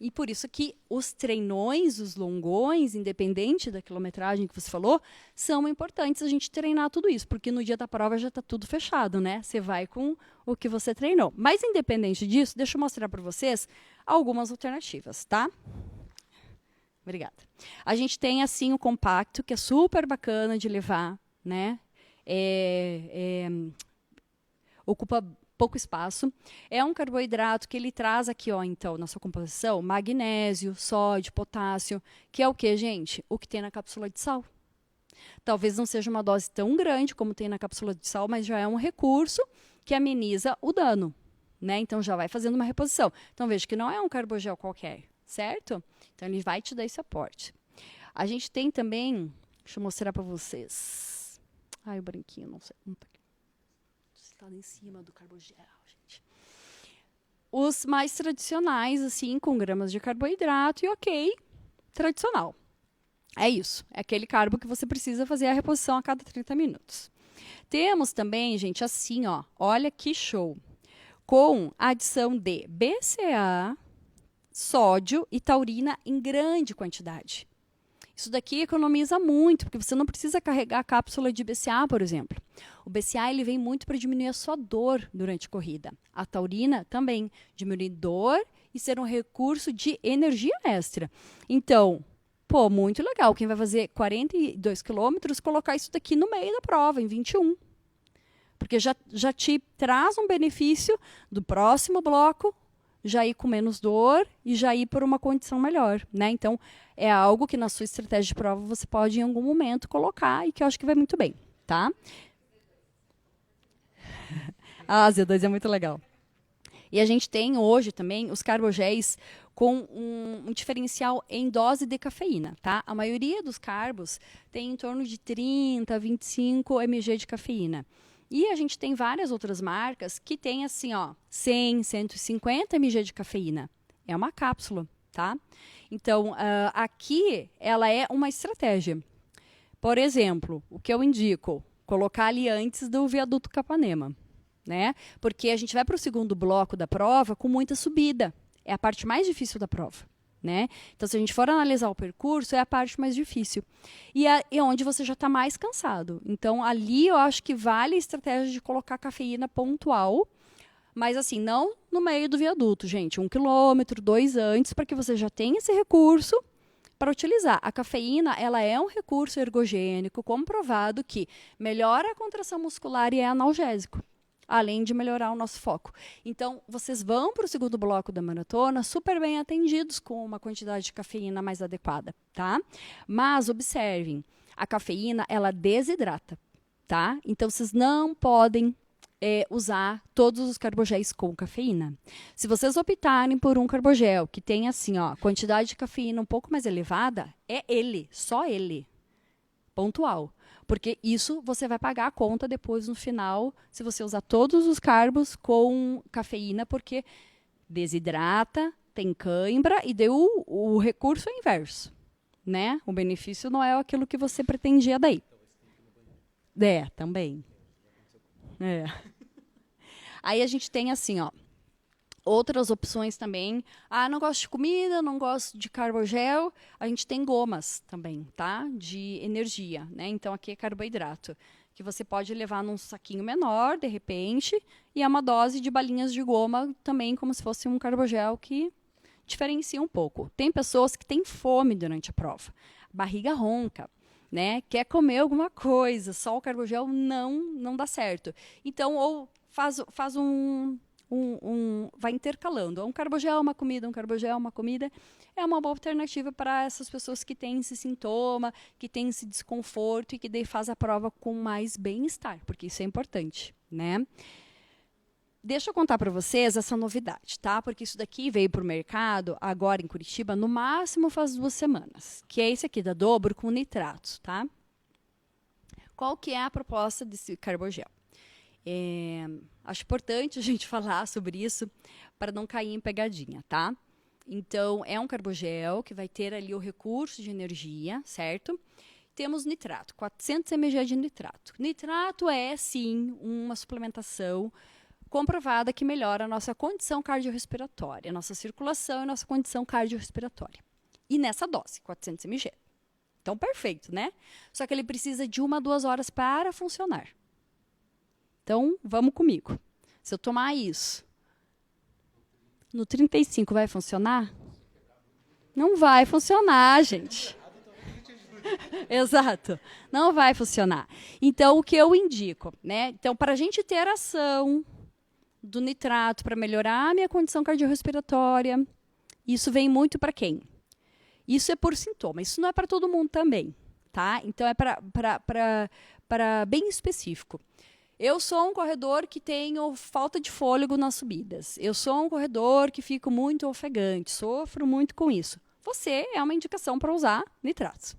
e por isso que os treinões, os longões, independente da quilometragem que você falou, são importantes a gente treinar tudo isso, porque no dia da prova já está tudo fechado, né? Você vai com o que você treinou. Mas, independente disso, deixa eu mostrar para vocês algumas alternativas, tá? Obrigada. A gente tem, assim, o compacto, que é super bacana de levar, né? Ocupa pouco espaço. É um carboidrato que ele traz aqui, ó, então, na sua composição, magnésio, sódio, potássio, que é o que, gente? O que tem na cápsula de sal. Talvez não seja uma dose tão grande como tem na cápsula de sal, mas já é um recurso que ameniza o dano, né? Então, já vai fazendo uma reposição. Então, veja que não é um carbogel qualquer, certo? Então, ele vai te dar esse aporte. A gente tem também, deixa eu mostrar para vocês. Ai, o branquinho, não sei, não tá aqui. Está em cima do carbogel, gente. Os mais tradicionais, assim, com gramas de carboidrato e ok, tradicional. É isso, é aquele carbo que você precisa fazer a reposição a cada 30 minutos. Temos também, gente, assim, ó, olha que show, com a adição de BCA, sódio e taurina em grande quantidade. Isso daqui economiza muito, porque você não precisa carregar a cápsula de BCA, por exemplo. O BCA ele vem muito para diminuir a sua dor durante a corrida. A taurina também, diminuir dor e ser um recurso de energia extra. Então, pô, muito legal. Quem vai fazer 42 quilômetros, colocar isso daqui no meio da prova, em 21. Porque já te traz um benefício do próximo bloco, já ir com menos dor e já ir por uma condição melhor, né? Então, é algo que na sua estratégia de prova você pode em algum momento colocar e que eu acho que vai muito bem, tá? A Z2 é muito legal. E a gente tem hoje também os carbogéis com um diferencial em dose de cafeína, tá? A maioria dos carbos tem em torno de 30 a 25 mg de cafeína. E a gente tem várias outras marcas que tem assim, ó, 100, 150 mg de cafeína. É uma cápsula, tá? Então, aqui ela é uma estratégia. Por exemplo, o que eu indico? Colocar ali antes do viaduto Capanema, né? Porque a gente vai para o segundo bloco da prova com muita subida. É a parte mais difícil da prova, né? Então, se a gente for analisar o percurso, é a parte mais difícil. E é onde você já está mais cansado. Então, ali eu acho que vale a estratégia de colocar cafeína pontual, mas assim, não no meio do viaduto, gente. 1 quilômetro, 2 antes, para que você já tenha esse recurso para utilizar. A cafeína, ela é um recurso ergogênico, comprovado que melhora a contração muscular e é analgésico, além de melhorar o nosso foco. Então, vocês vão para o segundo bloco da maratona super bem atendidos com uma quantidade de cafeína mais adequada, tá? Mas, observem, a cafeína, ela desidrata, tá? Então, vocês não podem usar todos os carbogéis com cafeína. Se vocês optarem por um carbogel que tem, assim, ó, quantidade de cafeína um pouco mais elevada, é ele, só ele, pontual. Porque isso você vai pagar a conta depois no final, se você usar todos os carbos com cafeína, porque desidrata, tem cãibra e deu o recurso é inverso, né? O benefício não é aquilo que você pretendia daí. É, também. É. Aí a gente tem assim, ó, outras opções também. Ah, não gosto de comida, não gosto de carbogel. A gente tem gomas também, tá? De energia, né? Então, aqui é carboidrato, que você pode levar num saquinho menor, de repente, e é uma dose de balinhas de goma também, como se fosse um carbogel, que diferencia um pouco. Tem pessoas que têm fome durante a prova, barriga ronca, né? Quer comer alguma coisa, só o carbogel não dá certo. Então, ou faz vai intercalando. Um carbogel, uma comida, um carbogel, uma comida. É uma boa alternativa para essas pessoas que têm esse sintoma, que têm esse desconforto e que daí faz a prova com mais bem-estar, porque isso é importante, né? Deixa eu contar para vocês essa novidade, tá? Porque isso daqui veio para o mercado agora em Curitiba, no máximo faz 2 semanas, que é esse aqui da Dobro com nitratos, tá? Qual que é a proposta desse carbogel? Acho importante a gente falar sobre isso para não cair em pegadinha, tá? Então, é um carbogel que vai ter ali o recurso de energia, certo? Temos nitrato, 400 mg de nitrato. Nitrato é, sim, uma suplementação comprovada que melhora a nossa condição cardiorrespiratória, a nossa circulação e a nossa condição cardiorrespiratória. E nessa dose, 400 mg. Então, perfeito, né? Só que ele precisa de 1 a 2 horas para funcionar. Então, vamos comigo. Se eu tomar isso, no 35 vai funcionar? Não vai funcionar, gente. Exato. Não vai funcionar. Então, o que eu indico, né? Então, para a gente ter ação do nitrato para melhorar a minha condição cardiorrespiratória, isso vem muito para quem? Isso é por sintoma. Isso não é para todo mundo também, tá? Então, é para bem específico. Eu sou um corredor que tenho falta de fôlego nas subidas. Eu sou um corredor que fico muito ofegante, sofro muito com isso. Você é uma indicação para usar nitratos.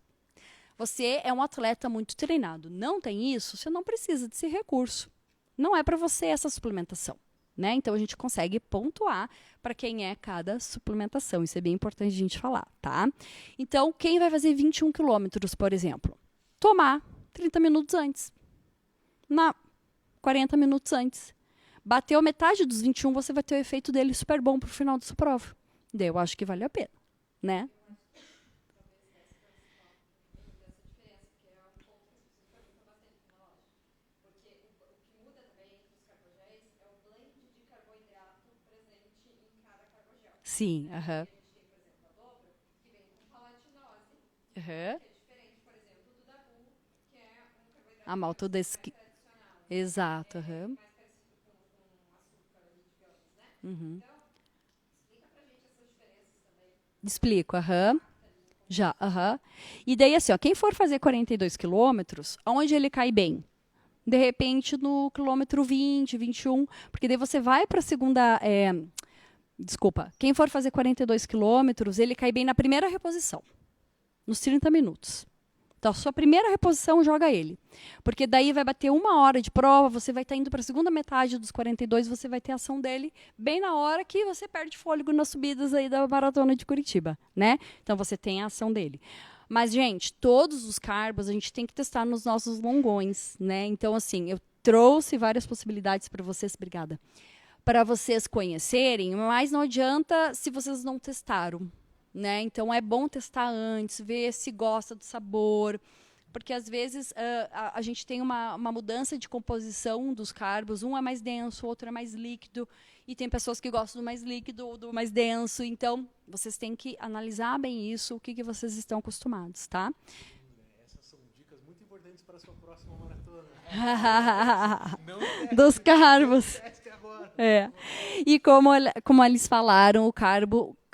Você é um atleta muito treinado. Não tem isso? Você não precisa desse recurso. Não é para você essa suplementação, né? Então, a gente consegue pontuar para quem é cada suplementação. Isso é bem importante a gente falar, tá? Então, quem vai fazer 21 quilômetros, por exemplo? Tomar 30 minutos antes. 40 minutos antes. Bateu metade dos 21, você vai ter o efeito dele super bom para o final da sua prova. Daí eu acho que vale a pena, né? Sim, aham. Aham. A maltodextri... Exato, aham. Uhum. Explico, aham. Já, aham. E daí, assim, ó, quem for fazer 42 quilômetros, aonde ele cai bem? De repente, no quilômetro 20, 21, porque daí você vai para a segunda... desculpa, quem for fazer 42 quilômetros, ele cai bem na primeira reposição, nos 30 minutos. Então, a sua primeira reposição, joga ele. Porque daí vai bater 1 hora de prova, você vai estar indo para a segunda metade dos 42, você vai ter a ação dele bem na hora que você perde fôlego nas subidas aí da Maratona de Curitiba, né? Então, você tem a ação dele. Mas, gente, todos os carbos a gente tem que testar nos nossos longões, né? Então, assim, eu trouxe várias possibilidades para vocês, obrigada, para vocês conhecerem, mas não adianta se vocês não testaram, né? Então é bom testar antes, ver se gosta do sabor, porque às vezes a gente tem uma mudança de composição dos carbos, um é mais denso, o outro é mais líquido, e tem pessoas que gostam do mais líquido, do mais denso, então vocês têm que analisar bem isso, o que vocês estão acostumados, tá? Essas são dicas muito importantes para a sua próxima maratona. Dos carbos. Teste agora. É. E como eles falaram,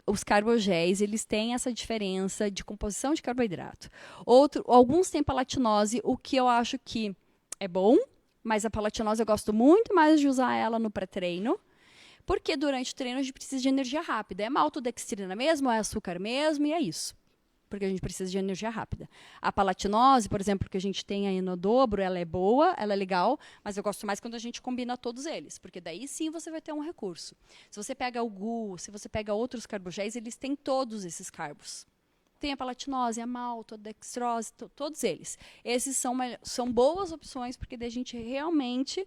os carbogéis, eles têm essa diferença de composição de carboidrato. Alguns têm palatinose, o que eu acho que é bom, mas a palatinose eu gosto muito mais de usar ela no pré-treino, porque durante o treino a gente precisa de energia rápida. É maltodextrina mesmo, é açúcar mesmo, e é isso. Porque a gente precisa de energia rápida. A palatinose, por exemplo, que a gente tem aí no dobro, ela é boa, ela é legal, mas eu gosto mais quando a gente combina todos eles, porque daí sim você vai ter um recurso. Se você pega o GU, se você pega outros carbogéis, eles têm todos esses carbos. Tem a palatinose, a maltodextrose, todos eles. Esses são boas opções, porque daí a gente realmente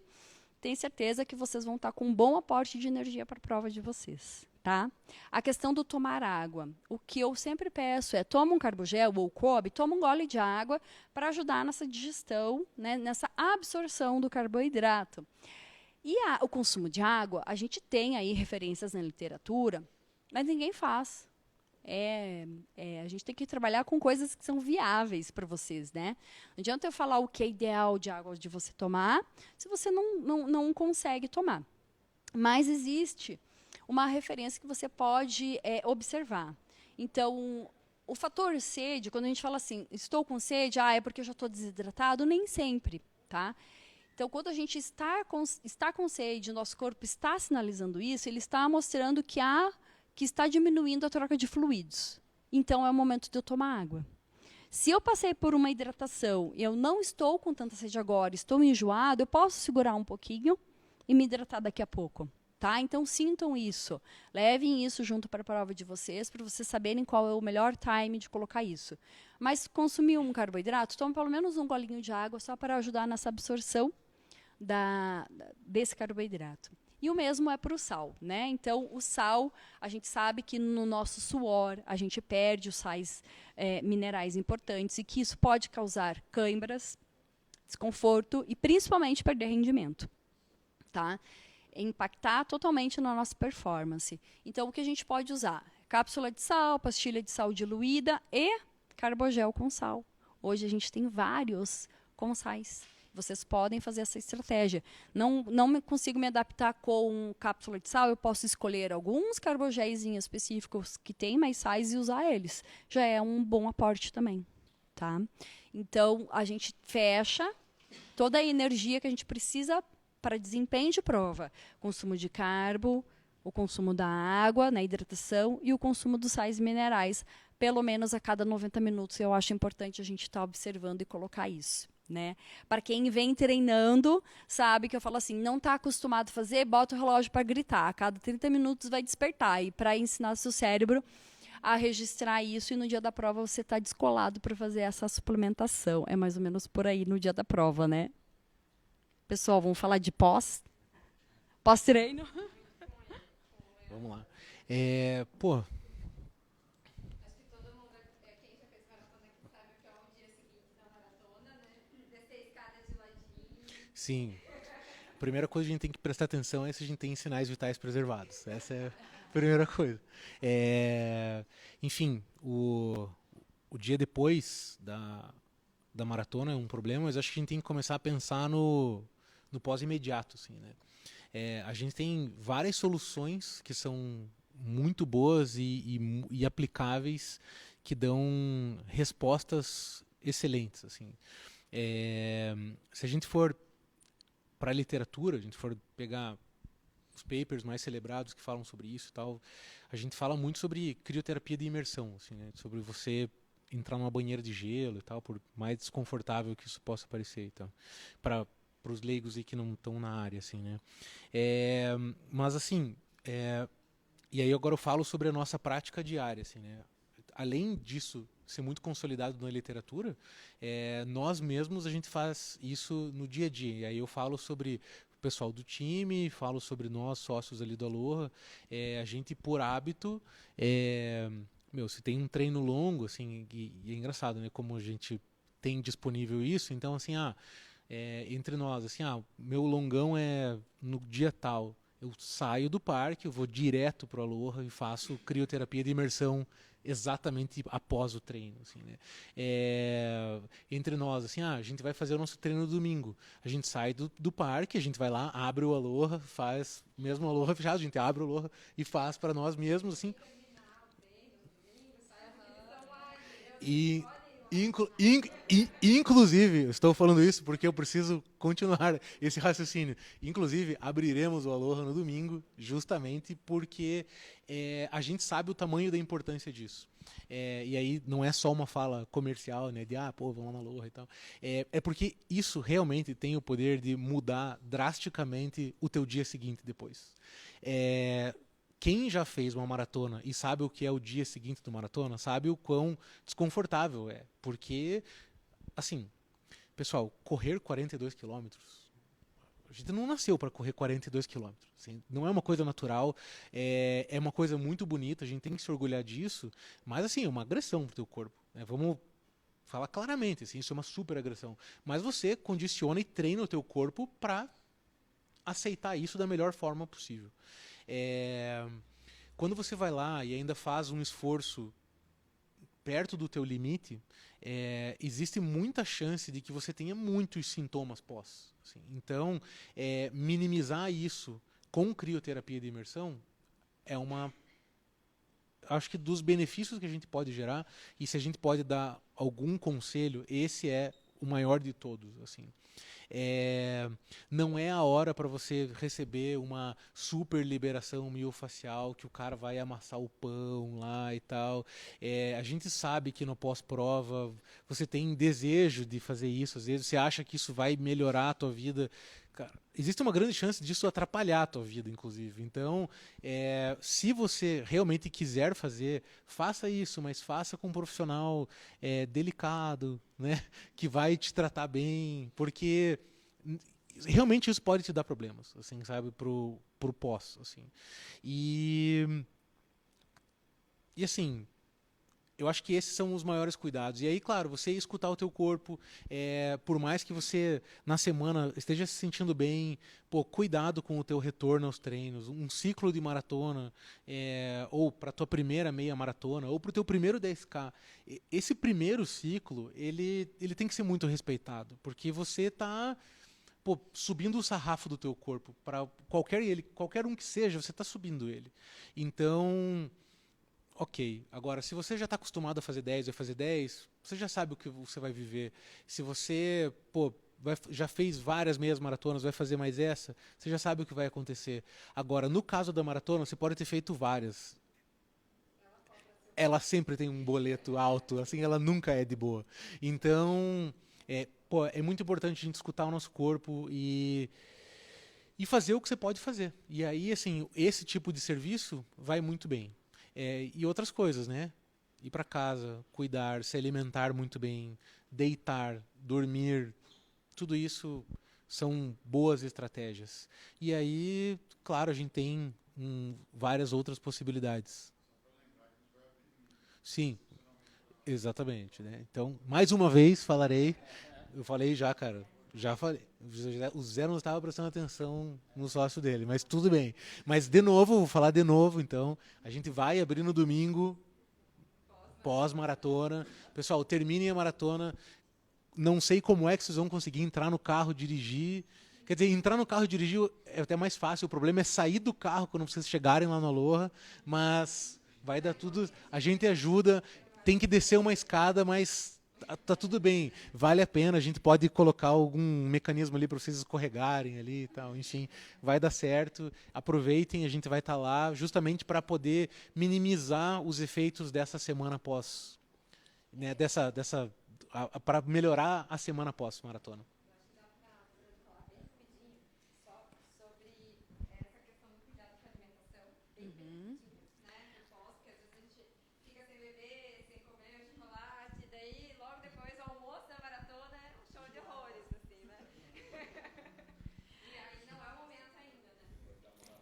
tem certeza que vocês vão estar com um bom aporte de energia para a prova de vocês. Tá? A questão do tomar água. O que eu sempre peço é, toma um carbogel ou COB, toma um gole de água para ajudar nessa digestão, né, nessa absorção do carboidrato. E o consumo de água, a gente tem aí referências na literatura, mas ninguém faz. A gente tem que trabalhar com coisas que são viáveis para vocês, né? Não adianta eu falar o que é ideal de água de você tomar, se você não consegue tomar. Mas existe uma referência que você pode observar. Então, o fator sede, quando a gente fala assim, estou com sede, é porque eu já estou desidratado, nem sempre, tá? Então, quando a gente está com sede, o nosso corpo está sinalizando isso, ele está mostrando que está diminuindo a troca de fluidos. Então, é o momento de eu tomar água. Se eu passei por uma hidratação e eu não estou com tanta sede agora, estou enjoado, eu posso segurar um pouquinho e me hidratar daqui a pouco. Tá? Então, sintam isso. Levem isso junto para a prova de vocês, para vocês saberem qual é o melhor time de colocar isso. Mas, consumir um carboidrato, tome pelo menos um golinho de água, só para ajudar nessa absorção desse carboidrato. E o mesmo é para o sal, né? Então, o sal, a gente sabe que no nosso suor, a gente perde os sais minerais importantes e que isso pode causar câimbras, desconforto e, principalmente, perder rendimento. Tá? Impactar totalmente na nossa performance. Então, o que a gente pode usar? Cápsula de sal, pastilha de sal diluída e carbogel com sal. Hoje a gente tem vários com sais. Vocês podem fazer essa estratégia. Não consigo me adaptar com cápsula de sal, eu posso escolher alguns carbogéis específicos que têm mais sais e usar eles. Já é um bom aporte também. Tá? Então, a gente fecha toda a energia que a gente precisa para desempenho de prova, consumo de carbo, o consumo da água, na hidratação e o consumo dos sais minerais, pelo menos a cada 90 minutos. Eu acho importante a gente estar observando e colocar isso. Né? Para quem vem treinando, sabe que eu falo assim, não está acostumado a fazer, bota o relógio para gritar, a cada 30 minutos vai despertar, e para ensinar seu cérebro a registrar isso, e no dia da prova você está descolado para fazer essa suplementação. É mais ou menos por aí no dia da prova, né? Pessoal, vamos falar de pós-treino? Vamos lá. Acho que todo mundo, quem já fez maratona aqui sabe que é o dia seguinte da maratona, né? Descer a escada de ladinho. Sim. primeira coisa que a gente tem que prestar atenção é se a gente tem sinais vitais preservados. Essa é a primeira coisa. Enfim, o dia depois da maratona é um problema, mas acho que a gente tem que começar a pensar no pós-imediato, assim, né? A gente tem várias soluções que são muito boas e aplicáveis, que dão respostas excelentes, assim. Se a gente for para a literatura, a gente for pegar os papers mais celebrados que falam sobre isso e tal, a gente fala muito sobre crioterapia de imersão, assim, né? Sobre você entrar numa banheira de gelo e tal, por mais desconfortável que isso possa parecer, então, para os leigos aí que não estão na área, assim, né? Mas assim, e aí agora eu falo sobre a nossa prática diária, assim, né? Além disso ser muito consolidado na literatura, nós mesmos a gente faz isso no dia a dia. E aí eu falo sobre o pessoal do time, falo sobre nós, sócios ali do Aloha. A gente, por hábito, se tem um treino longo, assim, e é engraçado, né? Como a gente tem disponível isso, então, assim, entre nós, assim, meu longão é no dia tal. Eu saio do parque, eu vou direto pro Aloha e faço crioterapia de imersão exatamente após o treino, assim, né? Entre nós, assim, a gente vai fazer o nosso treino no domingo. A gente sai do parque, a gente vai lá, abre o Aloha, faz mesmo o Aloha fechado, a gente abre o Aloha e faz para nós mesmos, assim. E inclusive, estou falando isso porque eu preciso continuar esse raciocínio. Inclusive, abriremos o Aloha no domingo, justamente porque a gente sabe o tamanho da importância disso. E aí não é só uma fala comercial, né, de vamos lá no Aloha e tal. É porque isso realmente tem o poder de mudar drasticamente o teu dia seguinte depois. Quem já fez uma maratona e sabe o que é o dia seguinte do maratona, sabe o quão desconfortável é. Porque, assim, pessoal, correr 42 quilômetros, a gente não nasceu para correr 42 quilômetros. Assim, não é uma coisa natural, é uma coisa muito bonita, a gente tem que se orgulhar disso, mas, assim, é uma agressão pro teu corpo, né? Vamos falar claramente, assim, isso é uma super agressão. Mas você condiciona e treina o teu corpo para aceitar isso da melhor forma possível. Quando você vai lá e ainda faz um esforço perto do teu limite, existe muita chance de que você tenha muitos sintomas pós. Assim. Então, minimizar isso com crioterapia de imersão acho que dos benefícios que a gente pode gerar, e se a gente pode dar algum conselho, esse é o maior de todos, assim. Não é a hora para você receber uma super liberação miofascial que o cara vai amassar o pão lá e tal. A gente sabe que no pós-prova você tem desejo de fazer isso, às vezes você acha que isso vai melhorar a tua vida. Cara, existe uma grande chance disso atrapalhar a tua vida, inclusive. Então, se você realmente quiser fazer, faça isso, mas faça com um profissional delicado, né, que vai te tratar bem, porque realmente isso pode te dar problemas, assim, sabe, pro pós, assim. E assim, eu acho que esses são os maiores cuidados. E aí, claro, você escutar o teu corpo, por mais que você, na semana, esteja se sentindo bem, cuidado com o teu retorno aos treinos. Um ciclo de maratona, ou para a tua primeira meia maratona, ou para o teu primeiro 10K. Esse primeiro ciclo, ele tem que ser muito respeitado, porque você está subindo o sarrafo do teu corpo. Para qualquer um que seja, você está subindo ele. Então... Ok, agora se você já está acostumado a fazer 10, vai fazer 10, você já sabe o que você vai viver. Se você já fez várias meias maratonas, vai fazer mais essa, você já sabe o que vai acontecer. Agora, no caso da maratona, você pode ter feito várias. Ela sempre tem um boleto alto, assim, ela nunca é de boa. Então, é muito importante a gente escutar o nosso corpo e fazer o que você pode fazer. E aí, assim, esse tipo de serviço vai muito bem. E outras coisas, né? Ir para casa, cuidar, se alimentar muito bem, deitar, dormir, tudo isso são boas estratégias. E aí, claro, a gente tem várias outras possibilidades. Sim, exatamente, né? Então, mais uma vez falarei, eu falei já, cara, Já falei. O Zé não estava prestando atenção no sócio dele, mas tudo bem. Mas, de novo, vou falar de novo, então. A gente vai abrir no domingo, pós-maratona. Pessoal, terminem a maratona. Não sei como é que vocês vão conseguir entrar no carro, dirigir. Quer dizer, entrar no carro e dirigir é até mais fácil. O problema é sair do carro quando vocês chegarem lá no Aloha. Mas vai dar tudo. A gente ajuda. Tem que descer uma escada, mas tá tudo bem. Vale a pena. A gente pode colocar algum mecanismo ali para vocês escorregarem ali e tal. Enfim, vai dar certo. Aproveitem. A gente vai estar lá justamente para poder minimizar os efeitos dessa semana após, né, para melhorar a semana após maratona.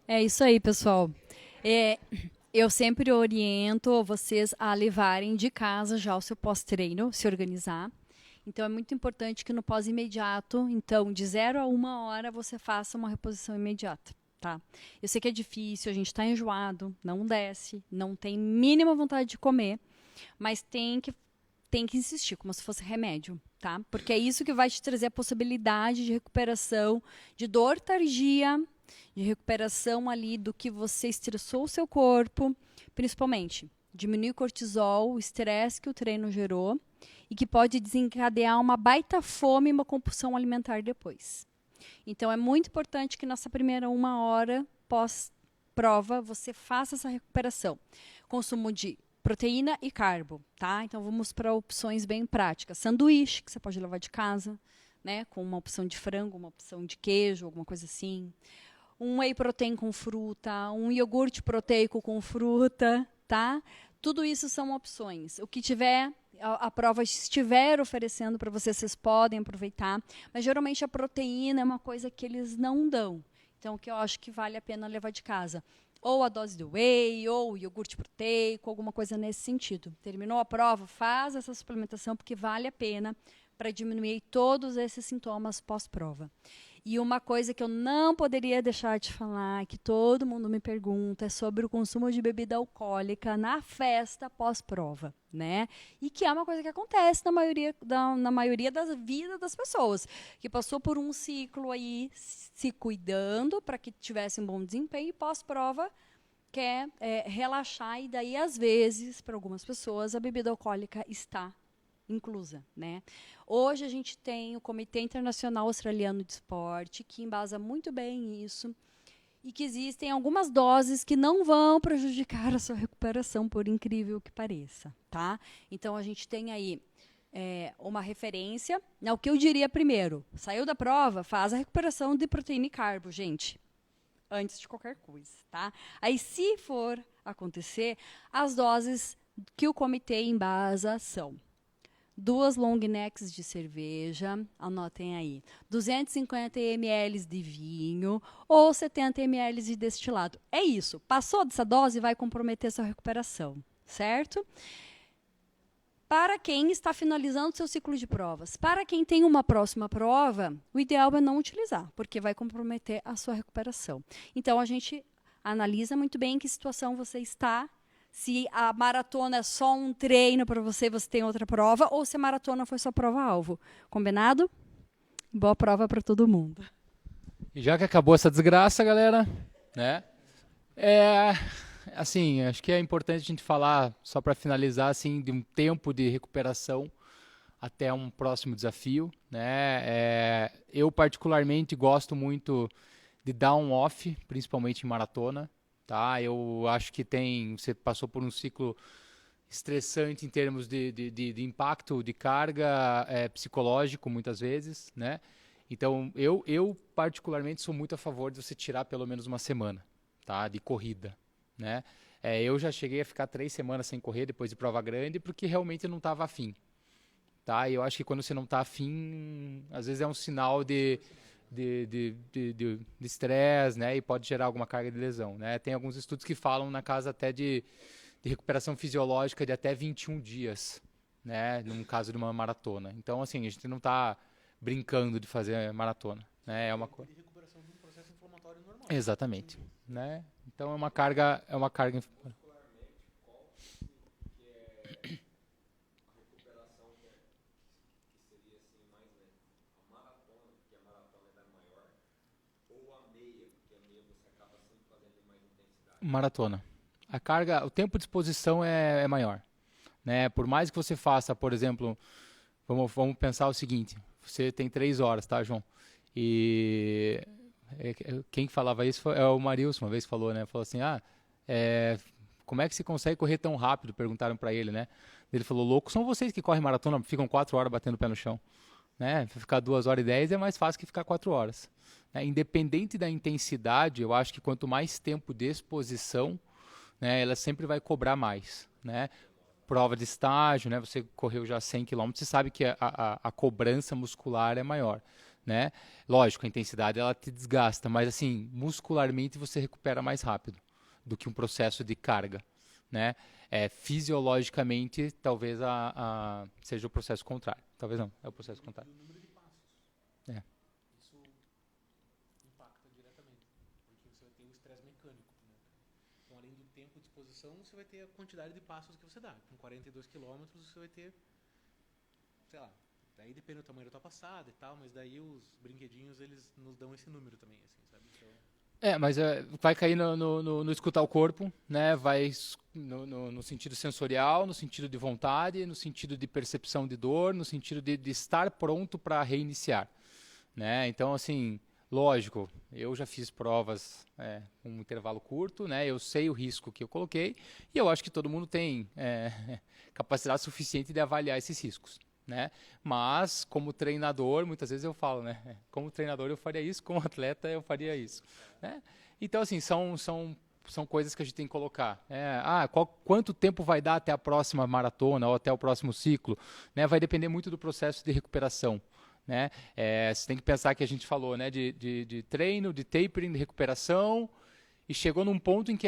É isso aí, pessoal. Eu sempre oriento vocês a levarem de casa já o seu pós-treino, se organizar. Então, é muito importante que no pós-imediato, então, de 0 a 1 hora, você faça uma reposição imediata, tá? Eu sei que é difícil, a gente está enjoado, não desce, não tem mínima vontade de comer, mas tem que insistir, como se fosse remédio, tá? Porque é isso que vai te trazer a possibilidade de recuperação, de dor tardia, de recuperação ali do que você estressou o seu corpo, principalmente diminuir o cortisol, o estresse que o treino gerou e que pode desencadear uma baita fome e uma compulsão alimentar depois. Então, é muito importante que nessa primeira 1 hora pós-prova você faça essa recuperação. Consumo de proteína e carbo, tá? Então, vamos para opções bem práticas. Sanduíche, que você pode levar de casa, né? Com uma opção de frango, uma opção de queijo, alguma coisa assim. Um whey protein com fruta, um iogurte proteico com fruta, tá? Tudo isso são opções. O que tiver, a prova estiver oferecendo para vocês, vocês podem aproveitar. Mas, geralmente, a proteína é uma coisa que eles não dão. Então, o que eu acho que vale a pena levar de casa. Ou a dose do whey, ou iogurte proteico, alguma coisa nesse sentido. Terminou a prova, faz essa suplementação, porque vale a pena para diminuir todos esses sintomas pós-prova. E uma coisa que eu não poderia deixar de falar, que todo mundo me pergunta, é sobre o consumo de bebida alcoólica na festa pós-prova, né? E que é uma coisa que acontece na maioria da vida das pessoas, que passou por um ciclo aí se cuidando para que tivesse um bom desempenho e pós-prova quer relaxar e daí, às vezes, para algumas pessoas, a bebida alcoólica está inclusa, né? Hoje a gente tem o Comitê Internacional Australiano de Esporte, que embasa muito bem isso, e que existem algumas doses que não vão prejudicar a sua recuperação, por incrível que pareça, tá? Então, a gente tem aí uma referência. O que eu diria primeiro, saiu da prova, faz a recuperação de proteína e carbo, gente, antes de qualquer coisa, tá? Aí, se for acontecer, as doses que o comitê embasa são 2 long necks de cerveja, anotem aí, 250 ml de vinho ou 70 ml de destilado. É isso, passou dessa dose, vai comprometer sua recuperação, certo? Para quem está finalizando seu ciclo de provas, para quem tem uma próxima prova, o ideal é não utilizar, porque vai comprometer a sua recuperação. Então, a gente analisa muito bem em que situação você está. Se a maratona é só um treino para você, você tem outra prova, ou se a maratona foi só prova-alvo. Combinado? Boa prova para todo mundo. E já que acabou essa desgraça, galera, né? Assim, acho que é importante a gente falar, só para finalizar, assim, de um tempo de recuperação até um próximo desafio, né? Eu particularmente gosto muito de dar um off, principalmente em maratona. Tá? Eu acho que você passou por um ciclo estressante em termos de impacto, de carga psicológico, muitas vezes, né? Então, eu particularmente sou muito a favor de você tirar pelo menos uma semana, tá? De corrida, né? Eu já cheguei a ficar 3 semanas sem correr depois de prova grande, porque realmente não estava afim, tá? E eu acho que quando você não está afim, às vezes é um sinal de estresse, né, e pode gerar alguma carga de lesão, né? Tem alguns estudos que falam na casa até de recuperação fisiológica de até 21 dias, né, num caso de uma maratona. Então, assim, a gente não está brincando de fazer maratona, né? É uma coisa. E recuperação de um processo inflamatório normal. Exatamente, né? Então é uma carga. Maratona. A carga, o tempo de exposição é maior, né? Por mais que você faça, por exemplo, vamos pensar o seguinte: você tem 3 horas, tá, João? E quem falava isso é o Marilson, uma vez falou, né? Falou assim, como é que se consegue correr tão rápido? Perguntaram para ele, né? Ele falou, louco, são vocês que correm maratona, ficam 4 horas batendo o pé no chão, né? Ficar 2 horas e 10 é mais fácil que ficar 4 horas. Né? Independente da intensidade, eu acho que quanto mais tempo de exposição, né, ela sempre vai cobrar mais, né? Prova de estágio, né? Você correu já 100 km, você sabe que a cobrança muscular é maior, né? Lógico, a intensidade ela te desgasta, mas assim, muscularmente você recupera mais rápido do que um processo de carga, né? Fisiologicamente, talvez seja o processo contrário. Talvez não, é o processo contrário. E o número de passos. É. Isso impacta diretamente, porque você vai ter o estresse mecânico, né? Então, além do tempo de exposição, você vai ter a quantidade de passos que você dá. Com 42 km, você vai ter, sei lá, daí depende do tamanho da tua passada e tal, mas daí os brinquedinhos, eles nos dão esse número também, assim, sabe? Então, Mas vai cair no escutar o corpo, né? Vai no sentido sensorial, no sentido de vontade, no sentido de percepção de dor, no sentido de estar pronto para reiniciar, né? Então, assim, lógico, eu já fiz provas com um intervalo curto, né? Eu sei o risco que eu coloquei e eu acho que todo mundo tem capacidade suficiente de avaliar esses riscos, né? Mas, como treinador, muitas vezes eu falo, né? Como treinador eu faria isso, como atleta eu faria isso, né? Então, assim, são coisas que a gente tem que colocar. Quanto tempo vai dar até a próxima maratona ou até o próximo ciclo? Né? Vai depender muito do processo de recuperação. Né? Você tem que pensar que a gente falou, né, de treino, de tapering, de recuperação, e chegou num ponto em que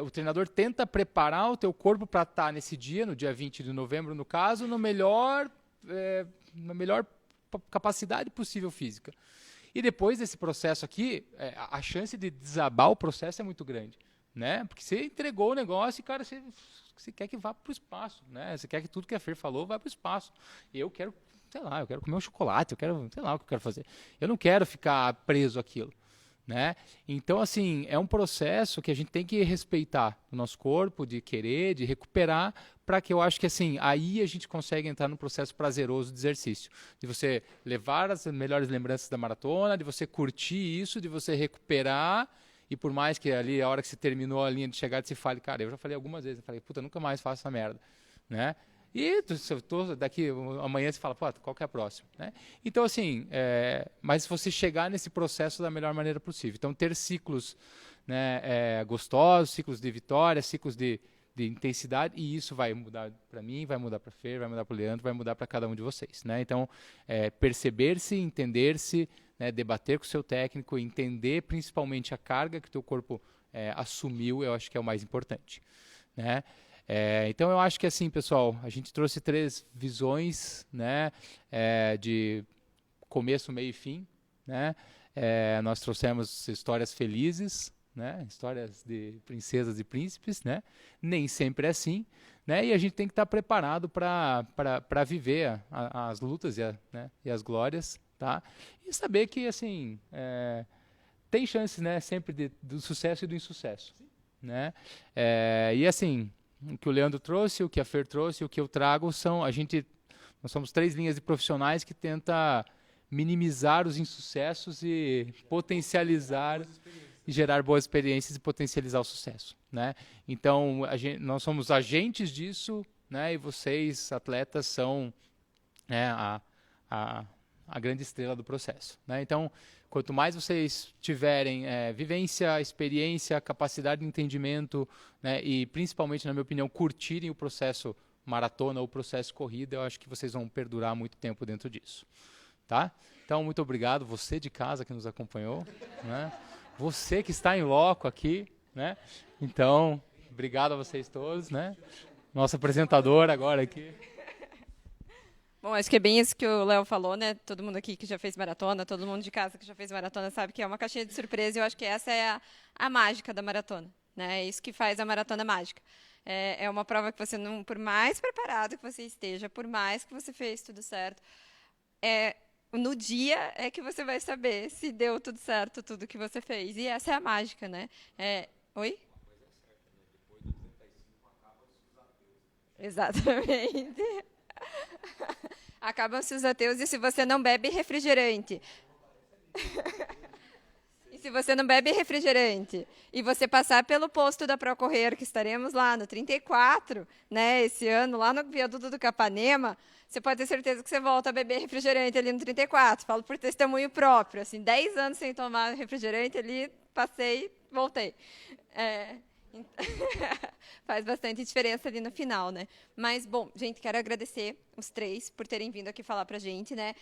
o treinador tenta preparar o teu corpo para estar nesse dia, no dia 20 de novembro, no caso, na melhor capacidade possível física. E depois desse processo aqui, a chance de desabar o processo é muito grande, né? Porque você entregou o negócio e, cara, você quer que vá para o espaço, né? Você quer que tudo que a Fer falou vá para o espaço. E eu quero, sei lá, eu quero comer um chocolate, eu quero, sei lá o que eu quero fazer. Eu não quero ficar preso àquilo. Né? Então, assim, é um processo que a gente tem que respeitar o nosso corpo, de querer, de recuperar, para que eu acho que, assim, aí a gente consegue entrar num processo prazeroso de exercício. De você levar as melhores lembranças da maratona, de você curtir isso, de você recuperar, e por mais que ali, a hora que você terminou a linha de chegada, você fale, cara, eu já falei algumas vezes, eu falei, puta, nunca mais faço essa merda, né? E daqui amanhã você fala, pô, qual que é a próxima? Né? Então, assim, mas você chegar nesse processo da melhor maneira possível. Então, ter ciclos, né, gostosos, ciclos de vitória, ciclos de intensidade, e isso vai mudar para mim, vai mudar para a Fer, vai mudar para o Leandro, vai mudar para cada um de vocês. Né? Então, perceber-se, entender-se, né, debater com o seu técnico, entender principalmente a carga que o teu corpo assumiu, eu acho que é o mais importante. Né? Então eu acho que assim, pessoal, a gente trouxe 3 visões, né, de começo, meio e fim, né? Nós trouxemos histórias felizes, né, histórias de princesas e príncipes, né? Nem sempre é assim, né? E a gente tem que estar preparado para viver as lutas e as glórias, tá? E saber que assim tem chances, né, sempre do sucesso e do insucesso, né? E assim, o que o Leandro trouxe, o que a Fer trouxe, o que eu trago nós somos 3 linhas de profissionais que tenta minimizar os insucessos e potencializar e gerar boas experiências e potencializar o sucesso, né? Então, nós somos agentes disso, né? E vocês, atletas, são, né, a grande estrela do processo, né? Então, quanto mais vocês tiverem vivência, experiência, capacidade de entendimento, né, e principalmente, na minha opinião, curtirem o processo maratona ou o processo corrida, eu acho que vocês vão perdurar muito tempo dentro disso. Tá? Então, muito obrigado, você de casa que nos acompanhou, né? Você que está em loco aqui, né? Então, obrigado a vocês todos, né? Nosso apresentador agora aqui. Bom, acho que é bem isso que o Léo falou, né? Todo mundo aqui que já fez maratona, todo mundo de casa que já fez maratona sabe que é uma caixinha de surpresa e eu acho que essa é a mágica da maratona, né? É isso que faz a maratona mágica. É uma prova que você não, por mais preparado que você esteja, por mais que você fez tudo certo, no dia é que você vai saber se deu tudo certo, tudo que você fez. E essa é a mágica, né? Oi? Exatamente. Acabam-se os ateus e se você não bebe refrigerante. E se você não bebe refrigerante e você passar pelo posto da Procorrer, que estaremos lá no 34, né, esse ano, lá no viaduto do Capanema, você pode ter certeza que você volta a beber refrigerante ali no 34. Falo por testemunho próprio. Assim, 10 anos sem tomar refrigerante ali, passei, voltei. Faz bastante diferença ali no final, né? Mas, bom, gente, quero agradecer os três por terem vindo aqui falar pra gente, né?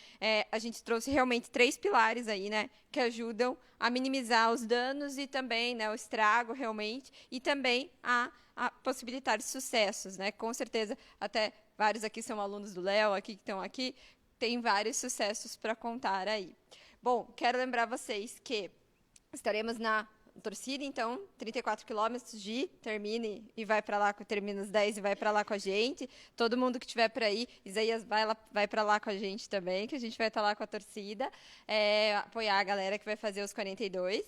A gente trouxe realmente 3 pilares aí, né? Que ajudam a minimizar os danos e também, né, o estrago realmente, e também a possibilitar sucessos, né? Com certeza, até vários aqui são alunos do Léo, aqui que estão aqui, tem vários sucessos para contar aí. Bom, quero lembrar vocês que estaremos na torcida, então, 34 quilômetros termine e vai para lá, termina os 10 e vai para lá com a gente. Todo mundo que estiver por aí, Isaías vai para lá com a gente também, que a gente vai estar lá com a torcida, apoiar a galera que vai fazer os 42.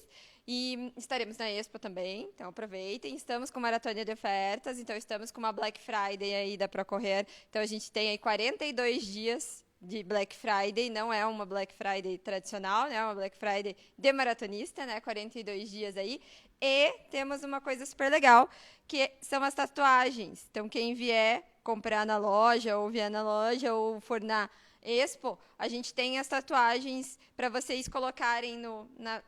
E estaremos na Expo também, então aproveitem. Estamos com maratona de ofertas, então estamos com uma Black Friday aí da Procorrer. Então a gente tem aí 42 dias de Black Friday, não é uma Black Friday tradicional, né? É uma Black Friday de maratonista, né? 42 dias aí. E temos uma coisa super legal, que são as tatuagens. Então, quem vier comprar na loja, ou vier na loja, ou for na Expo, a gente tem as tatuagens para vocês colocarem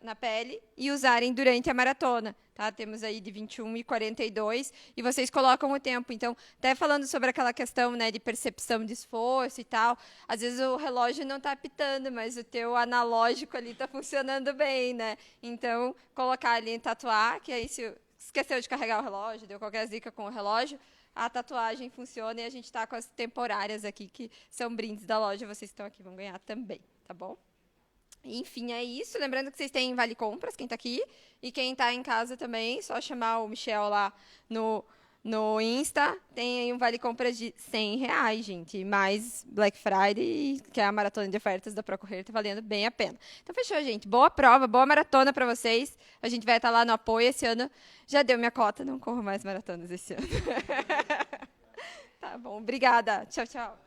na pele e usarem durante a maratona. Tá? Temos aí de 21 e 42 e vocês colocam o tempo. Então, até falando sobre aquela questão, né, de percepção de esforço e tal, às vezes o relógio não está apitando, mas o teu analógico ali está funcionando bem, né? Então, colocar ali em tatuar, que aí se esqueceu de carregar o relógio, deu qualquer zica com o relógio, a tatuagem funciona e a gente está com as temporárias aqui, que são brindes da loja, vocês que estão aqui vão ganhar também, tá bom? Enfim, é isso. Lembrando que vocês têm Vale Compras, quem está aqui. E quem está em casa também, só chamar o Michel lá no Insta. Tem aí um Vale Compras de R$100, gente. Mais Black Friday, que é a maratona de ofertas da Procorrer, está valendo bem a pena. Então, fechou, gente. Boa prova, boa maratona para vocês. A gente vai estar lá no apoio esse ano. Já deu minha cota, não corro mais maratonas esse ano. Tá bom, obrigada. Tchau, tchau.